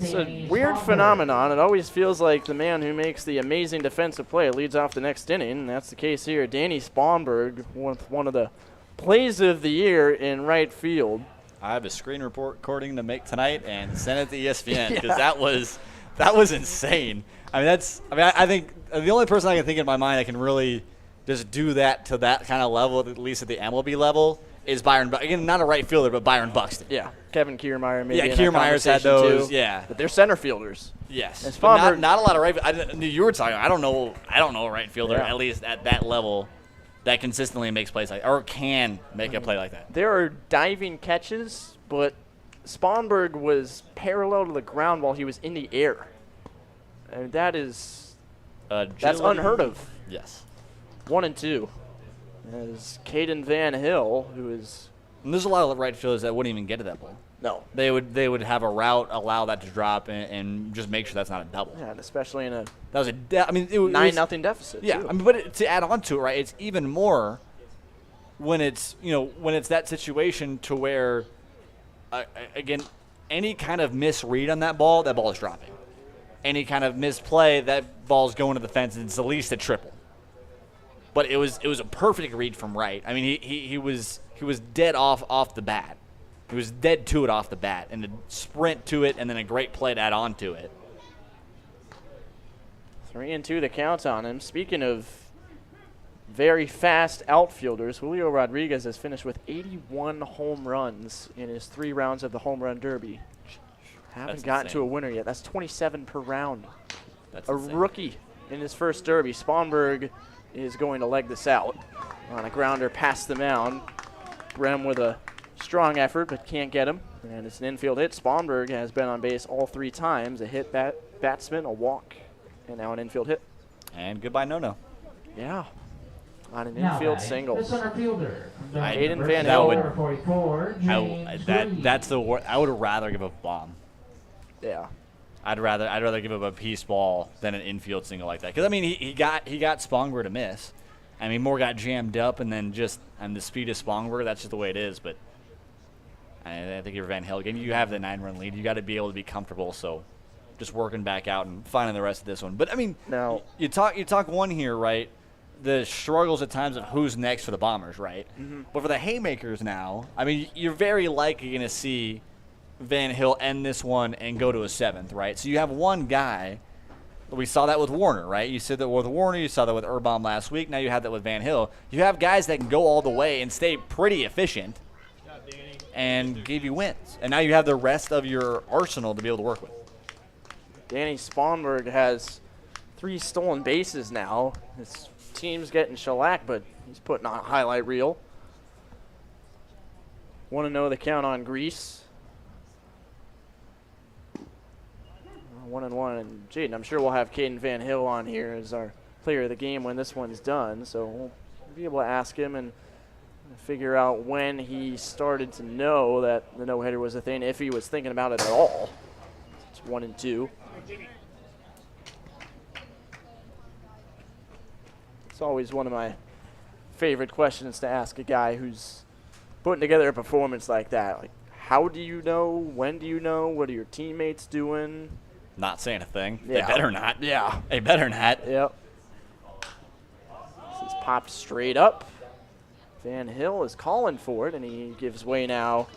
it's a weird phenomenon. It always feels like the man who makes the amazing defensive play leads off the next inning, and that's the case here. Danny Spanberg with one of the plays of the year in right field. I have a screen recording to make tonight and send it to ESPN because that was insane. I think the only person I can think in my mind that can really just do that to that kind of level, at least at the MLB level, is Byron. Again, not a right fielder, but Byron Buxton. Yeah, Kevin Kiermaier maybe. Yeah, Kiermaier's had those. Too, yeah, but they're center fielders. Yes, and but not a lot of right. You were talking. I don't know a right fielder at least at that level that consistently makes plays like or can make a play like that. There are diving catches, but Spanberg was parallel to the ground while he was in the air. And that's unheard of. Yes. 1 and 2. As Caden Van Hill, who is. And there's a lot of right fielders that wouldn't even get to that ball. No. They would have a route, allow that to drop, and just make sure that's not a double. Yeah, and especially in a. That was a. It was 9-0 deficit. Yeah, too. But to add on to it, right? It's even more when it's that situation to where, again, any kind of misread on that ball is dropping. Any kind of misplay, that ball's going to the fence, and it's at least a triple. But it was a perfect read from right. I mean, he was dead off the bat. He was dead to it off the bat, and a sprint to it, and then a great play to add on to it. 3-2 the count on him. Speaking of very fast outfielders, Julio Rodriguez has finished with 81 home runs in his 3 rounds of the home run derby. Haven't gotten to a winner yet. That's 27 per round. That's a insane. Rookie in his first derby. Spanberg is going to leg this out on a grounder past the mound. Brem with a strong effort, but can't get him. And it's an infield hit. Spanberg has been on base all 3 times. A hit batsman, a walk, and now an infield hit. And goodbye, no. Yeah. On an infield single. The center fielder. Hayden Van Hill. I would rather give a bomb. Yeah. I'd rather give up a piece ball than an infield single like that. Because I mean, he got Spanberg to miss. I mean, Moore got jammed up, and then just on the speed of Spanberg, that's just the way it is. But I think you're Van Hill. Again, you have the 9-run lead. You got to be able to be comfortable. So just working back out and finding the rest of this one. But I mean, Now you talk one here, right? The struggles at times of who's next for the Bombers, right? Mm-hmm. But for the Haymakers now, I mean, you're very likely going to see Van Hill end this one and go to a 7th, right? So you have one guy. We saw that with Warner, right? You said that with Warner. You saw that with Urban last week. Now you have that with Van Hill. You have guys that can go all the way and stay pretty efficient and give you wins. And now you have the rest of your arsenal to be able to work with. Danny Spanberg has 3 stolen bases now. His team's getting shellacked, but he's putting on a highlight reel. 1-0 the count on Grease. 1-1, and Jaden, I'm sure we'll have Caden Van Hill on here as our player of the game when this one's done, so we'll be able to ask him and figure out when he started to know that the no-hitter was a thing, if he was thinking about it at all. It's 1-2. It's always one of my favorite questions to ask a guy who's putting together a performance like that. Like, how do you know? When do you know? What are your teammates doing? Not saying a thing. Yeah. They better not. Yeah. They better not. Yep. This is popped straight up. Van Hill is calling for it, and he gives way now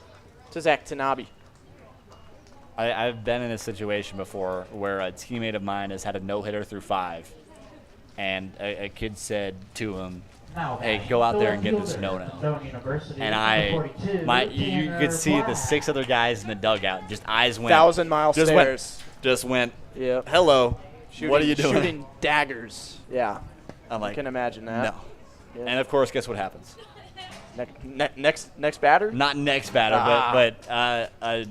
to Zach Tanabe. I've been in a situation before where a teammate of mine has had a no-hitter through 5, and a kid said to him, hey, go out there and get this no-no. And you could see the 6 other guys in the dugout, just eyes went. 1,000-mile stares. Just went, Yep. hello, what are you doing? Shooting daggers. Yeah. I'm like, I can imagine that. no. Yeah. And, of course, guess what happens? Next batter? Not next batter, but a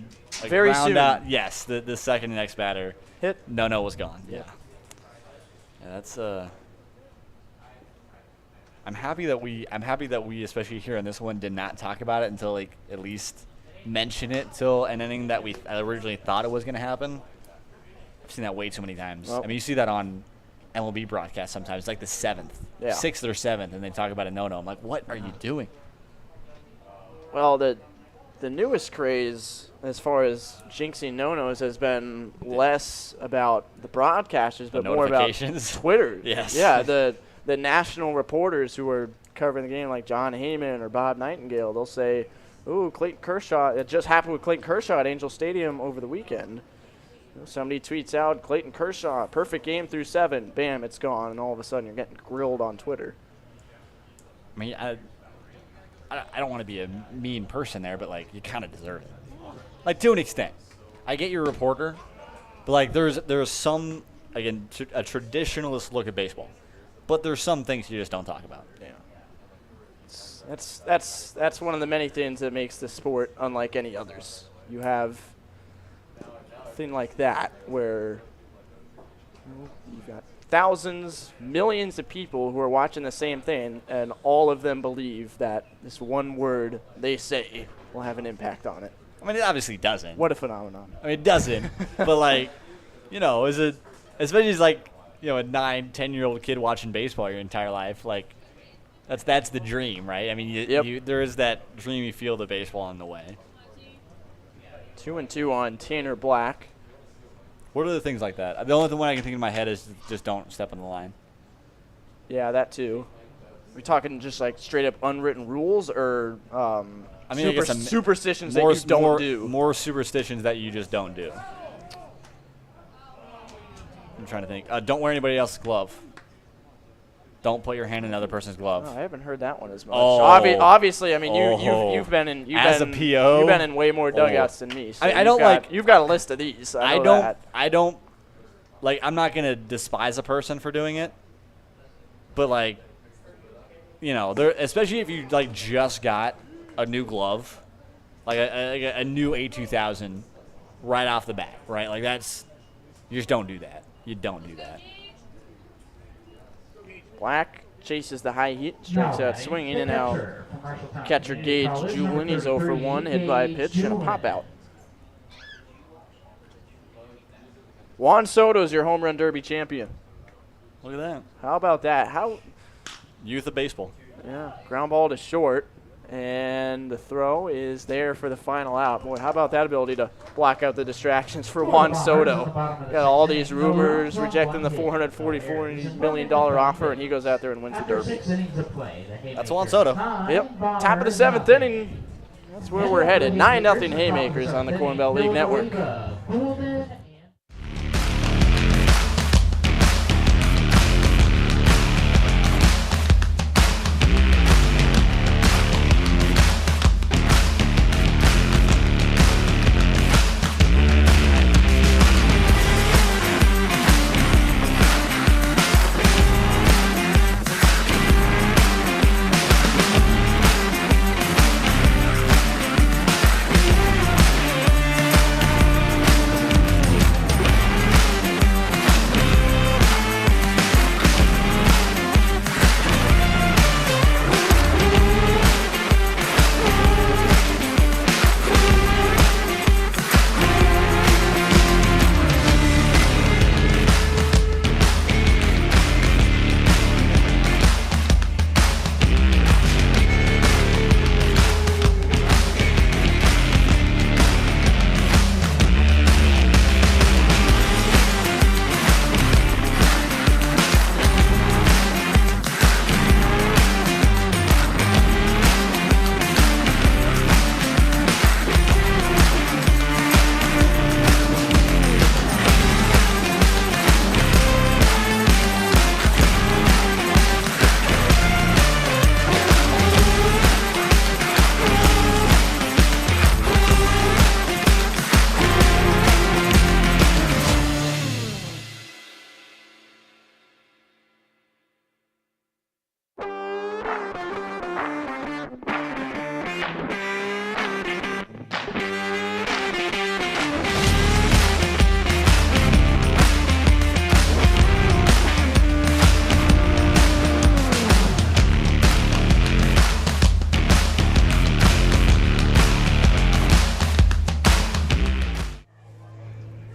Very ground soon. out. Yes, the second next batter. Hit. No was gone. Yeah. That's I'm happy that we, especially here in this one, did not talk about it until like at least mention it till an inning that we originally thought it was going to happen. I've seen that way too many times. Well, I mean, you see that on MLB broadcasts sometimes. It's like the 7th, 6th or 7th, and they talk about a no-no. I'm like, what are you doing? Well, the newest craze as far as jinxing no-nos has been less about the broadcasters, but more about Twitter. Yes. Yeah, the national reporters who are covering the game, like John Heyman or Bob Nightingale, they'll say, ooh, Clayton Kershaw. It just happened with Clayton Kershaw at Angel Stadium over the weekend. Somebody tweets out, Clayton Kershaw, perfect game through 7. Bam, it's gone, and all of a sudden you're getting grilled on Twitter. I mean, I don't want to be a mean person there, but, like, you kind of deserve it. Like, to an extent. I get you're a reporter, but, like, there's some, again, a traditionalist look at baseball. But there's some things you just don't talk about. Yeah. That's one of the many things that makes this sport unlike any others. You have a thing like that where you've got thousands, millions of people who are watching the same thing, and all of them believe that this one word they say will have an impact on it. I mean, it obviously doesn't. What a phenomenon. I mean, it doesn't. But, like, is it, especially as, like, a 9, 10-year-old kid watching baseball your entire life, like, that's the dream, right? I mean, there is that dreamy feel to baseball on the way. 2-2 on Tanner Black. What are the things like that? The only one I can think in my head is just don't step on the line. Yeah, that too. Are we talking just like straight up unwritten rules, or superstitions that you don't do? More superstitions that you just don't do. I'm trying to think. Don't wear anybody else's glove. Don't put your hand in another person's glove. Oh, I haven't heard that one as much. Oh. Obviously, I mean, you've been in as a PO. You've been in way more dugouts than me. So you've got a list of these. I don't like. I'm not gonna despise a person for doing it, but like, especially if you like just got a new glove, like a new A2000 right off the bat, right? Like you just don't do that. You don't do that. Black chases the high heat, strikes out swinging, and now catcher Gage Julin. He's 0 for 1, hit by a pitch and a pop out. Juan Soto's your home run derby champion. Look at that. How about that? Youth of baseball. Yeah, ground ball to short, and the throw is there for the final out. Boy, how about that ability to block out the distractions for Juan Soto? Got all these rumors rejecting the $444 million offer, and he goes out there and wins the derby. That's Juan Soto. Yep, top of the 7th inning. That's where we're headed. 9-0 Haymakers on the Corn Belt League Network.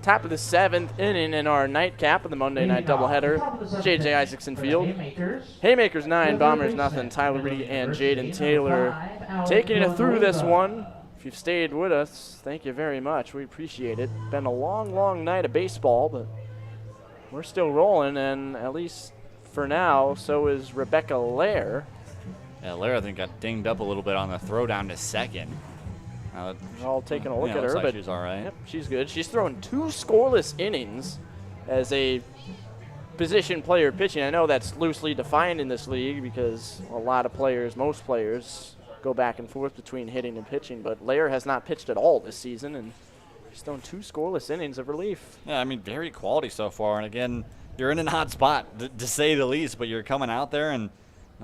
Top of the 7th inning in our nightcap of the Monday night doubleheader. JJ Isaacson Field. Haymakers 9, Bombers nothing. Tyler Reidy and Jaden Taylor taking it through this one. If you've stayed with us, thank you very much. We appreciate it. Been a long, long night of baseball, but we're still rolling, and at least for now, so is Rebecca Lair. Yeah, Lair, I think, got dinged up a little bit on the throw down to second. We're all taking a look at her, like but she's all right. Yep, she's good. She's thrown 2 scoreless innings as a position player pitching. I know that's loosely defined in this league because a lot of players, most players, go back and forth between hitting and pitching, but Lair has not pitched at all this season, and she's thrown 2 scoreless innings of relief. Yeah, I mean, very quality so far, and again, you're in an odd spot, to say the least, but you're coming out there and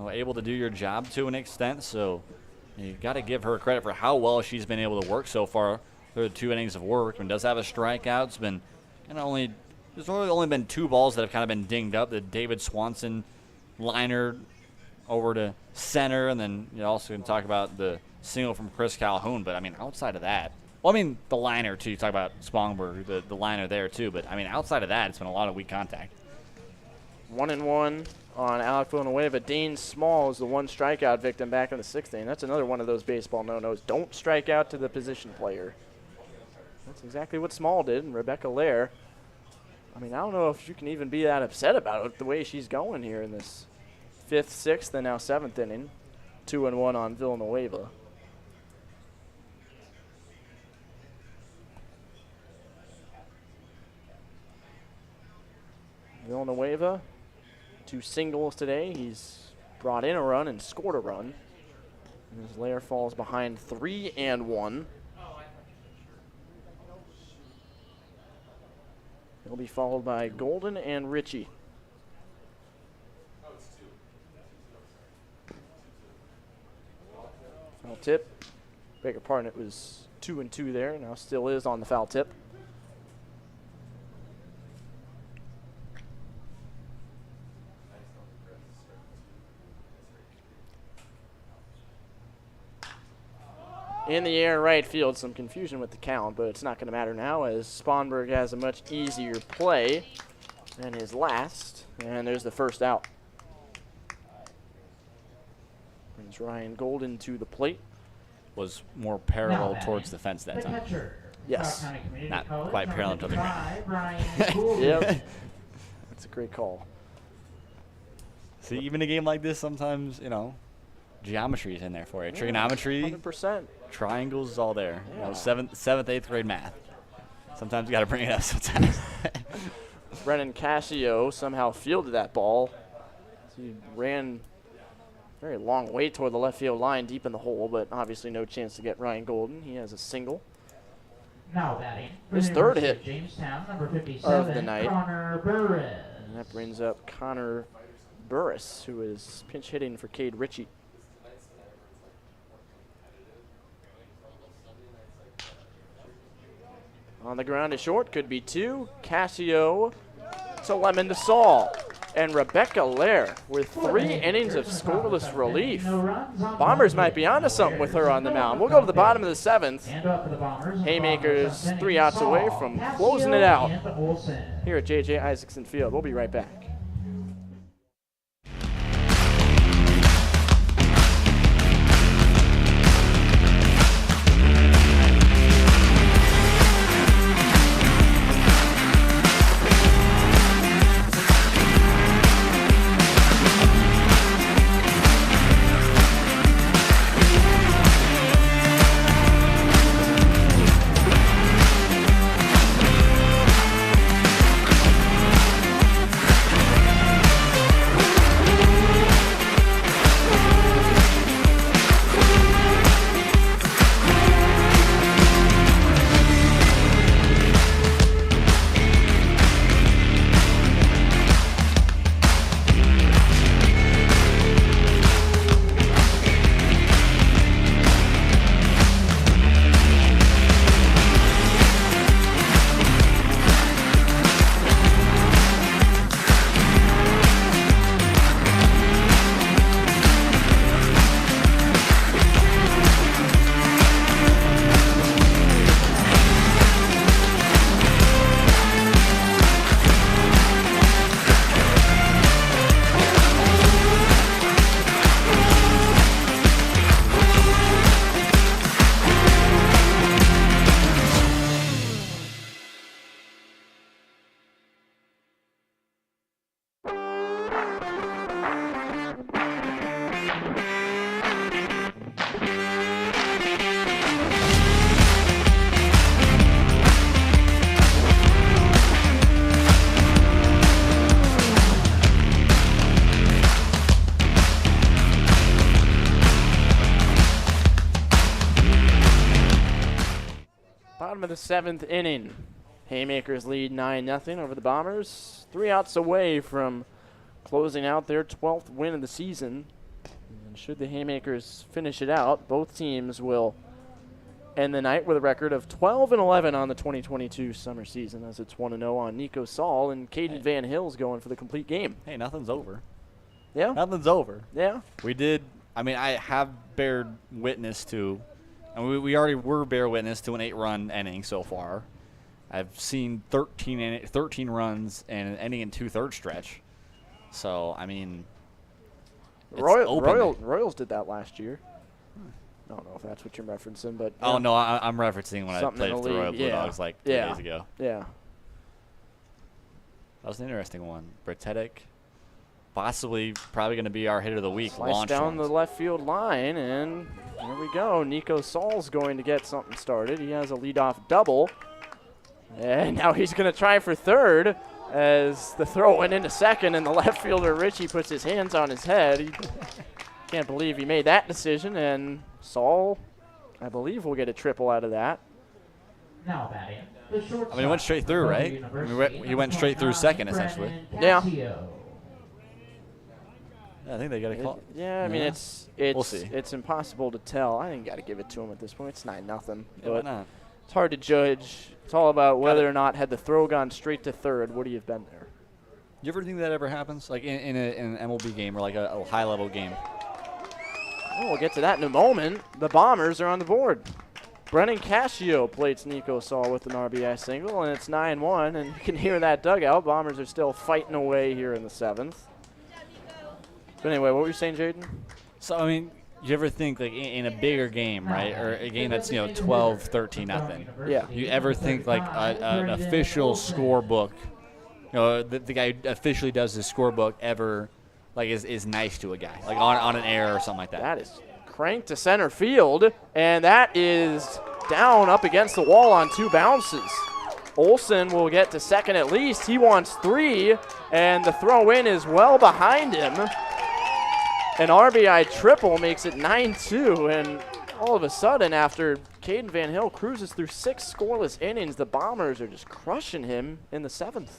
able to do your job to an extent, so you got to give her credit for how well she's been able to work so far through the 2 innings of work. And does have a strikeout. It's been there's only been 2 balls that have kind of been dinged up. The David Swanson liner over to center, and then you also can talk about the single from Chris Calhoun. But I mean, outside of that, well, I mean the liner too. You talk about Spanberg, the liner there too. But I mean, outside of that, it's been a lot of weak contact. 1-1 on Alec Villanueva. Dane Small is the 1 strikeout victim back in the 6th inning. That's another one of those baseball no-nos. Don't strike out to the position player. That's exactly what Small did, and Rebecca Lair. I mean, I don't know if you can even be that upset about it the way she's going here in this 5th, 6th, and now 7th inning. 2-1 on Villanueva. Villanueva, 2 singles today. He's brought in a run and scored a run. And his Lair falls behind 3-1. He'll be followed by Golden and Ritchie. Foul tip. Beg your pardon, it was 2-2 there. Now still is on the foul tip. in the air right field. Some confusion with the count, but it's not going to matter now as Spanberg has a much easier play than his last. And there's the first out. Brings Ryan Golden to the plate. Was more parallel towards the fence that time. Yes. Not quite parallel to the ground. Yep. That's a great call. See, even a game like this, sometimes, you know, geometry is in there for you. Trigonometry, 100%. triangles is all there. Yeah. You know, seventh, 8th grade math. Sometimes you got to bring it up sometimes. Brennan Cascio somehow fielded that ball. He ran a very long way toward the left field line, deep in the hole, but obviously no chance to get Ryan Golden. He has a single. Now batting. His third hit Jamestown, number 57, of the night. Connor Burris. And that brings up Connor Burris, who is pinch hitting for Cade Ritchie. On the ground is short, could be two. Cascio to Lemon to Saul. And Rebecca Lair with 3 innings of scoreless relief. Bombers might be onto something with her on the mound. We'll go to the bottom of the 7th. Haymakers 3 outs away from closing it out here at JJ Isaacson Field. We'll be right back. Bottom of the 7th inning. Haymakers lead 9-0 over the Bombers. 3 outs away from closing out their 12th win of the season. And should the Haymakers finish it out, both teams will end the night with a record of 12-11 on the 2022 summer season, as it's 1-0 on Nico Saul and Caden Van Hill's going for the complete game. Hey, nothing's over. Yeah? Nothing's over. Yeah? We did, I mean, I have bared witness to, and we already were bear witness to an 8-run inning so far. I've seen 13 runs and an inning and 2/3 stretch. So, I mean, Royals did that last year. I don't know if that's what you're referencing, but oh no, I'm referencing when I played with the Royal Blue Dogs like 2 days ago. Yeah, that was an interesting one. Bretetic, possibly probably going to be our hitter of the week. Slice down the left field line, and there we go. Nico Saul's going to get something started. He has a leadoff double, and now he's going to try for third as the throw went into second, and the left fielder Ritchie puts his hands on his head. He can't believe he made that decision, and Saul, I believe, will get a triple out of that. Now batting, the shortstop. I mean, he went straight through, right? I mean, he went straight through second, essentially. Yeah. I think they got a call. Yeah, I mean, it's we'll see. It's impossible to tell. I think you got to give it to him at this point. It's 9-0. Yeah, why not? It's hard to judge. It's all about whether or not had the throw gone straight to third, would he have been there? You ever think that ever happens, like in an MLB game or like a high-level game? We'll get to that in a moment. The Bombers are on the board. Brennan Cascio plates Nico Saul with an RBI single, and it's 9-1, and you can hear that dugout. Bombers are still fighting away here in the 7th. But anyway, what were you saying, Jaden? So, I mean, you ever think, like, in a bigger game, right, or a game that's, 12, 13, nothing. Yeah. You ever think, like, an official scorebook, the guy who officially does the scorebook ever, like, is nice to a guy, like on an error or something like that? That is cranked to center field, and that is down up against the wall on 2 bounces. Olsen will get to second at least. He wants 3, and the throw in is well behind him. An RBI triple makes it 9-2, and all of a sudden, after Caden Van Hill cruises through 6 scoreless innings, the Bombers are just crushing him in the 7th.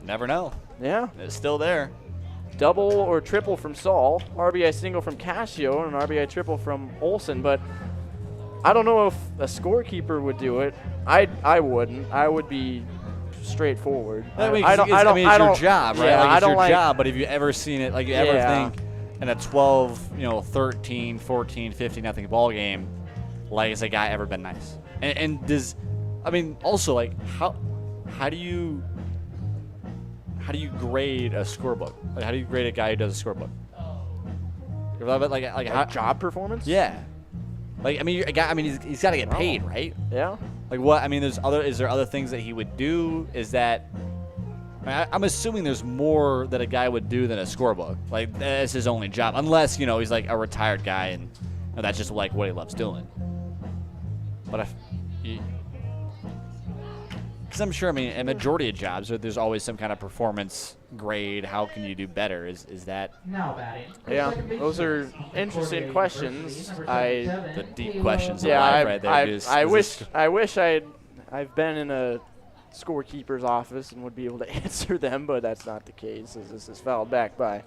Never know. Yeah. It's still there. Double or triple from Saul, RBI single from Cascio, and an RBI triple from Olsen, but I don't know if a scorekeeper would do it. I wouldn't. I would be straightforward. I mean, I don't. It's your job, right? Yeah, like, I it's don't your like, job, but have you ever seen it, like, you ever think in a 12, 13, 14, 15 nothing ball game, like, has a guy ever been nice? And does, I mean, also, like, how do you grade a scorebook? Like, how do you grade a guy who does a scorebook? Like how, job performance? yeah. Like, I mean, a guy, I mean, he's got to get paid, right? Yeah. Like, what? I mean, is there other things that he would do? Is that? I mean, I'm assuming there's more that a guy would do than a scorebook. Like, that's his only job, unless he's like a retired guy and that's just like what he loves doing. But because I'm sure, I mean, a majority of jobs, there's always some kind of performance grade. How can you do better? Is that? Now batting. Yeah, those are interesting questions. The deep questions. Yeah, right there. I wish I've been in a scorekeeper's office and would be able to answer them, but that's not the case, as this is fouled back by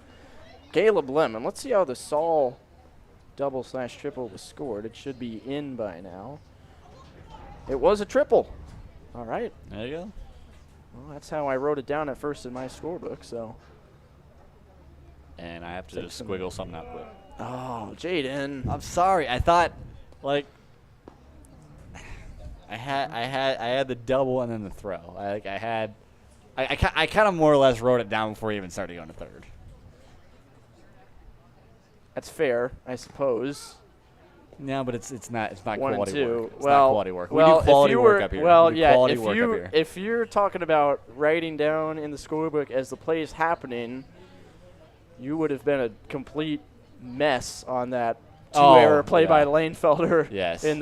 Caleb Lemon. Let's see how the Saul double/triple was scored. It should be in by now. It was a triple. All right. There you go. Well, that's how I wrote it down at first in my scorebook. So. And I have to just squiggle something out quick. Oh, Jaden. I'm sorry. I thought, like, I had the double and then the throw. I kind of more or less wrote it down before you even started going to third. That's fair, I suppose. No, but it's not 1 and quality 2. work. It's not quality work. Well, we do quality work up here. Well, we do yeah. quality work up here. If you're talking about writing down in the scorebook as the play is happening, you would have been a complete mess on that two-error play by Lanefelder in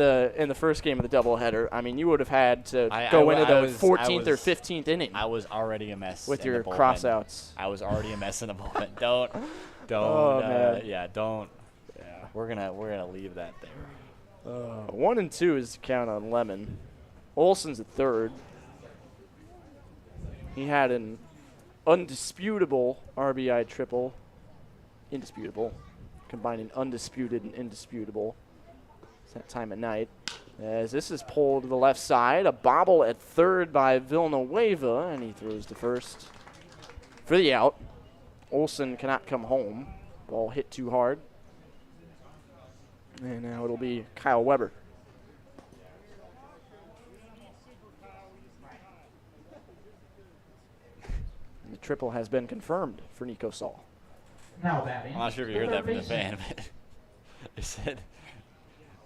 the first game of the doubleheader. I mean, you would have had to go into the 14th or 15th inning. I was already a mess with your crossouts. I was already a mess in the moment. Don't. We're gonna leave that there. 1 and 2 is the count on Lemon. Olsen's at third. He had an undisputable RBI triple. Indisputable. Combining undisputed and indisputable. It's that time of night. As this is pulled to the left side, a bobble at third by Villanueva, and he throws to first for the out. Olsen cannot come home. Ball hit too hard. And now it'll be Kyle Weber. And the triple has been confirmed for Nico Saul. Now batting. I'm not sure if you heard that from the fan, but it said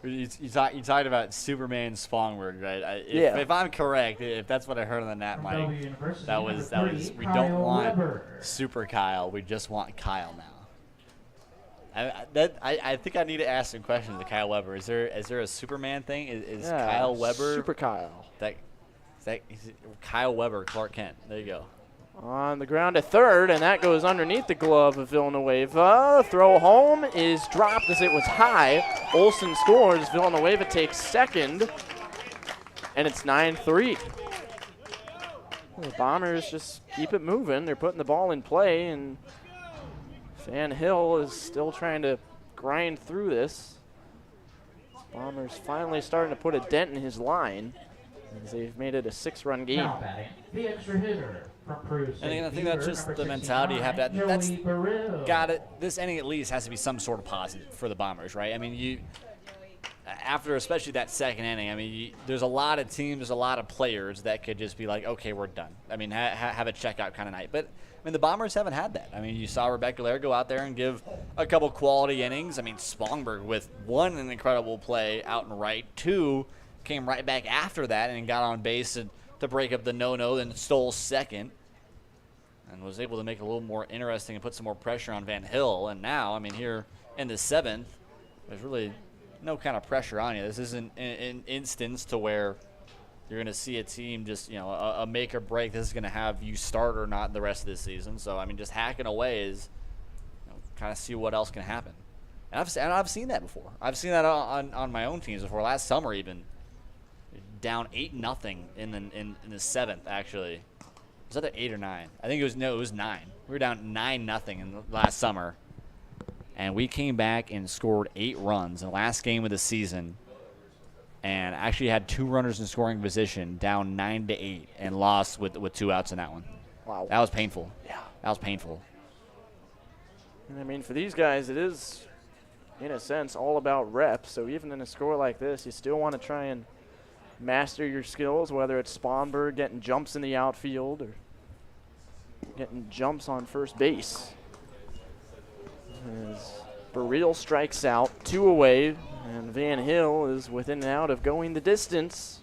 you talked about Superman Spanberg, right? If I'm correct, if that's what I heard on the Nat mic, that was we don't want Super Kyle, we just want Kyle now. I think I need to ask some questions to Kyle Weber. Is there a Superman thing? Is Kyle Weber Super Kyle? Is Kyle Weber, Clark Kent? There you go. On the ground at third, and that goes underneath the glove of Villanueva. Throw home is dropped as it was high. Olsen scores. Villanueva takes second, and it's 9-3. The Bombers just keep it moving. They're putting the ball in play, and Van Hill is still trying to grind through this. Bombers finally starting to put a dent in his line. as they've made it a 6-run game. Now batting, the extra hitter from Peru State. And again, I think that's just number the mentality you have. That's Joey Baril. got it. This inning at least has to be some sort of positive for the Bombers, right? I mean, after especially that second inning, I mean, there's a lot of teams, there's a lot of players that could just be like, okay, we're done. I mean, have a checkout kind of night. But, I mean, the Bombers haven't had that. I mean, you saw Rebecca Lair go out there and give a couple quality innings. I mean, Spanberg with one, an incredible play out and right. Two, came right back after that and got on base to break up the no-no, then stole second and was able to make it a little more interesting and put some more pressure on Van Hill. And now, I mean, here in the 7th, there's really no kind of pressure on you. This isn't an instance to where you're going to see a team just, a make or break. This is going to have you start or not the rest of this season. So, I mean, just hacking away is kind of see what else can happen. And I've seen that before. I've seen that on my own teams before. Last summer even, down 8-0 in the 7th, actually. Was that 8 or 9? I think it was 9. We were down 9-0 in the last summer. And we came back and scored 8 runs in the last game of the season, and actually had 2 runners in scoring position, down 9-8, and lost with 2 outs in that one. Wow. That was painful. Yeah. That was painful. And I mean, for these guys, it is, in a sense, all about reps. So even in a score like this, you still want to try and master your skills, whether it's Spanberg getting jumps in the outfield or getting jumps on first base. As Baril strikes out, 2 away, and Van Hill is within and out of going the distance.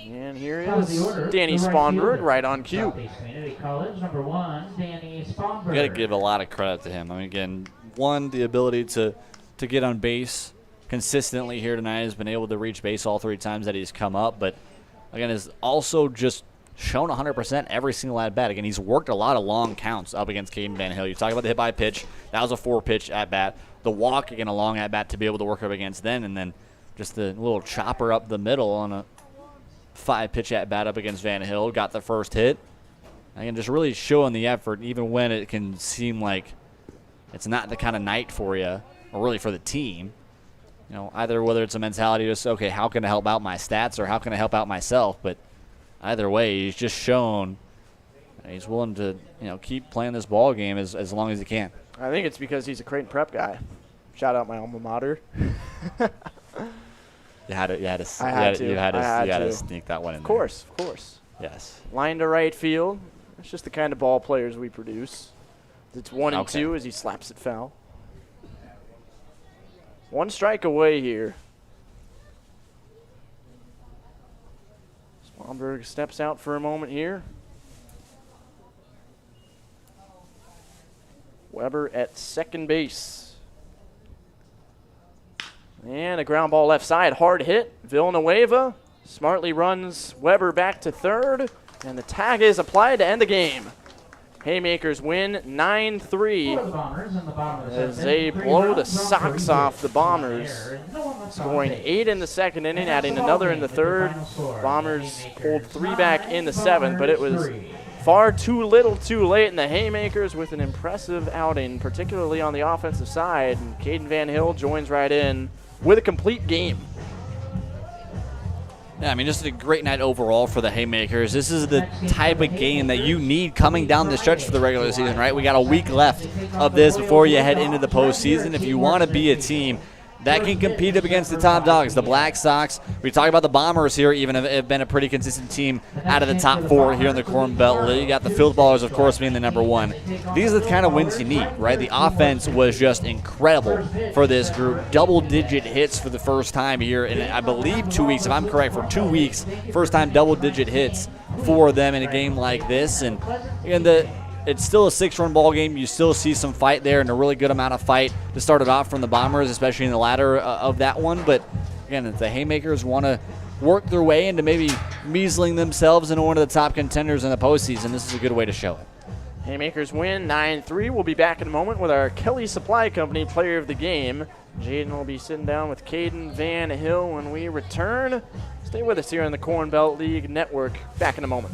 And here is Danny Spanberg right on cue. Southeast Community College, number 1, Danny Spanberg. You got to give a lot of credit to him. I mean, again, one, the ability to get on base consistently here tonight, has been able to reach base all 3 times that he's come up, but again, has also just shown 100% every single at-bat. Again, he's worked a lot of long counts up against Caden Van Hill. You talk about the hit-by-pitch. That was a 4-pitch at-bat. The walk, again, a long at-bat to be able to work up against then, and then just the little chopper up the middle on a 5-pitch at-bat up against Van Hill. Got the first hit. Again, just really showing the effort, even when it can seem like it's not the kind of night for you, or really for the team. Either whether it's a mentality of, okay, how can I help out my stats, or how can I help out myself, but either way, he's just shown he's willing to, keep playing this ball game as long as he can. I think it's because he's a Creighton Prep guy. Shout out my alma mater. You had to sneak that one in. Of course. Yes. Line to right field. It's just the kind of ball players we produce. It's 1-2 as he slaps it foul. 1 strike away here. Spanberg steps out for a moment here. Weber at second base. And a ground ball left side, hard hit. Villanueva smartly runs Weber back to third, and the tag is applied to end the game. Haymakers win 9-3 as they blow the socks off the Bombers, scoring 8 in the second inning, adding another in the third. Bombers pulled 3 back in the 7th, but it was far too little too late, and the Haymakers with an impressive outing, particularly on the offensive side. And Caden Van Hill joins right in with a complete game. Yeah, I mean, just a great night overall for the Haymakers. This is the type of game that you need coming down the stretch for the regular season, right? We got a week left of this before you head into the postseason. If you want to be a team that can compete up against the top dogs, the Black Sox. We talk about the Bombers here, even have been a pretty consistent team out of the top 4 here in the Corn Belt League. You got the Field Ballers, of course, being the number 1. These are the kind of wins you need, right? The offense was just incredible for this group. Double-digit hits for the first time here in, I believe, 2 weeks. If I'm correct, for 2 weeks, first time double-digit hits for them in a game like this. And again, it's still a 6-run ball game. You still see some fight there, and a really good amount of fight to start it off from the Bombers, especially in the latter of that one. But again, if the Haymakers want to work their way into maybe measling themselves into one of the top contenders in the postseason, this is a good way to show it. Haymakers win 9-3. We'll be back in a moment with our Kelly Supply Company Player of the Game. Jaden will be sitting down with Caden Van Hill when we return. Stay with us here on the Corn Belt League Network. Back in a moment.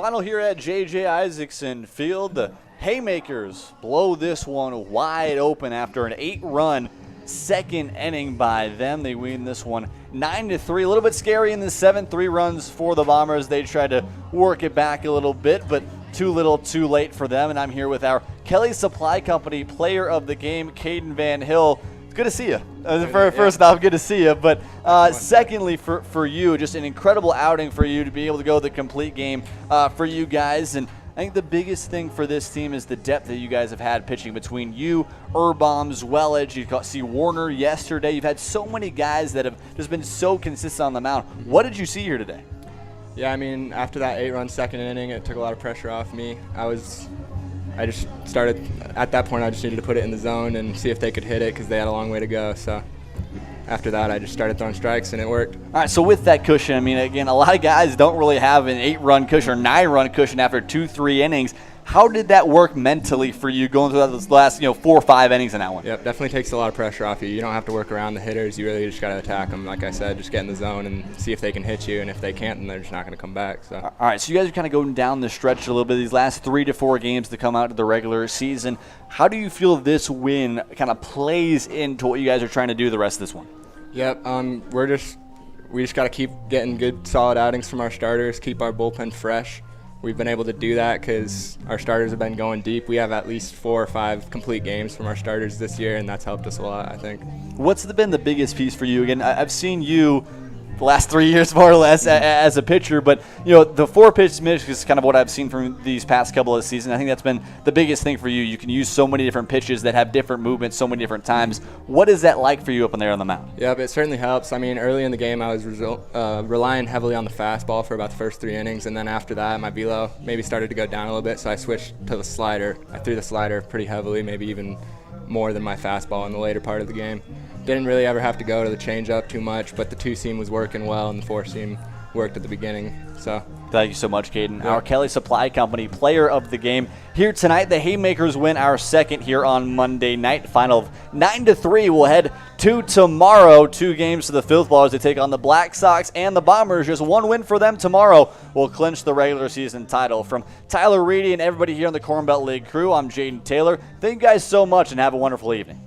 Final here at JJ Isaacson Field. The Haymakers blow this one wide open after an 8-run second inning by them. They win this one 9-3. A little bit scary in the 7th. 3 runs for the Bombers. They tried to work it back a little bit, but too little, too late for them. And I'm here with our Kelly Supply Company player of the game, Caden Van Hill. It's good to see you. First off, good to see you. But secondly, for you, just an incredible outing for you to be able to go the complete game for you guys. And I think the biggest thing for this team is the depth that you guys have had pitching between you, Urbaum, Wellage. You see Warner yesterday. You've had so many guys that have just been so consistent on the mound. What did you see here today? Yeah, I mean, after that 8-run second inning, it took a lot of pressure off me. I just started, at that point, I just needed to put it in the zone and see if they could hit it because they had a long way to go. So after that, I just started throwing strikes, and it worked. All right, so with that cushion, I mean, again, a lot of guys don't really have an 8-run cushion or 9-run cushion after 2-3 innings. How did that work mentally for you going through those last 4 or 5 innings in that one? Yep, definitely takes a lot of pressure off you. You don't have to work around the hitters. You really just got to attack them. Like I said, just get in the zone and see if they can hit you, and if they can't, then they're just not going to come back. So. All right, so you guys are kind of going down the stretch a little bit, these last 3 to 4 games to come out of the regular season. How do you feel this win kind of plays into what you guys are trying to do the rest of this one? Yep, we just got to keep getting good, solid outings from our starters, keep our bullpen fresh. We've been able to do that because our starters have been going deep. We have at least 4 or 5 complete games from our starters this year, and that's helped us a lot, I think. What's been the biggest piece for you? Again, I've seen you the last 3 years more or less as a pitcher, but the 4-pitch mix is kind of what I've seen from these past couple of seasons. I think that's been the biggest thing for you. You can use so many different pitches that have different movements so many different times. What is that like for you up in there on the mound? Yeah, but it certainly helps. I mean, early in the game I was relying heavily on the fastball for about the first 3 innings, and then after that my velo maybe started to go down a little bit, so I switched to the slider. I threw the slider pretty heavily, maybe even more than my fastball in the later part of the game. Didn't really ever have to go to the changeup too much, but the 2-seam was working well, and the 4-seam worked at the beginning. So thank you so much, Caden. Yeah. Our Kelly Supply Company player of the game here tonight. The Haymakers win our second here on Monday night. Final of 9-3. We'll head to tomorrow. 2 games to the Filth Ballers to take on the Black Sox and the Bombers. Just 1 win for them tomorrow will clinch the regular season title. From Tyler Reidy and everybody here on the Corn Belt League crew, I'm Jaden Taylor. Thank you guys so much and have a wonderful evening.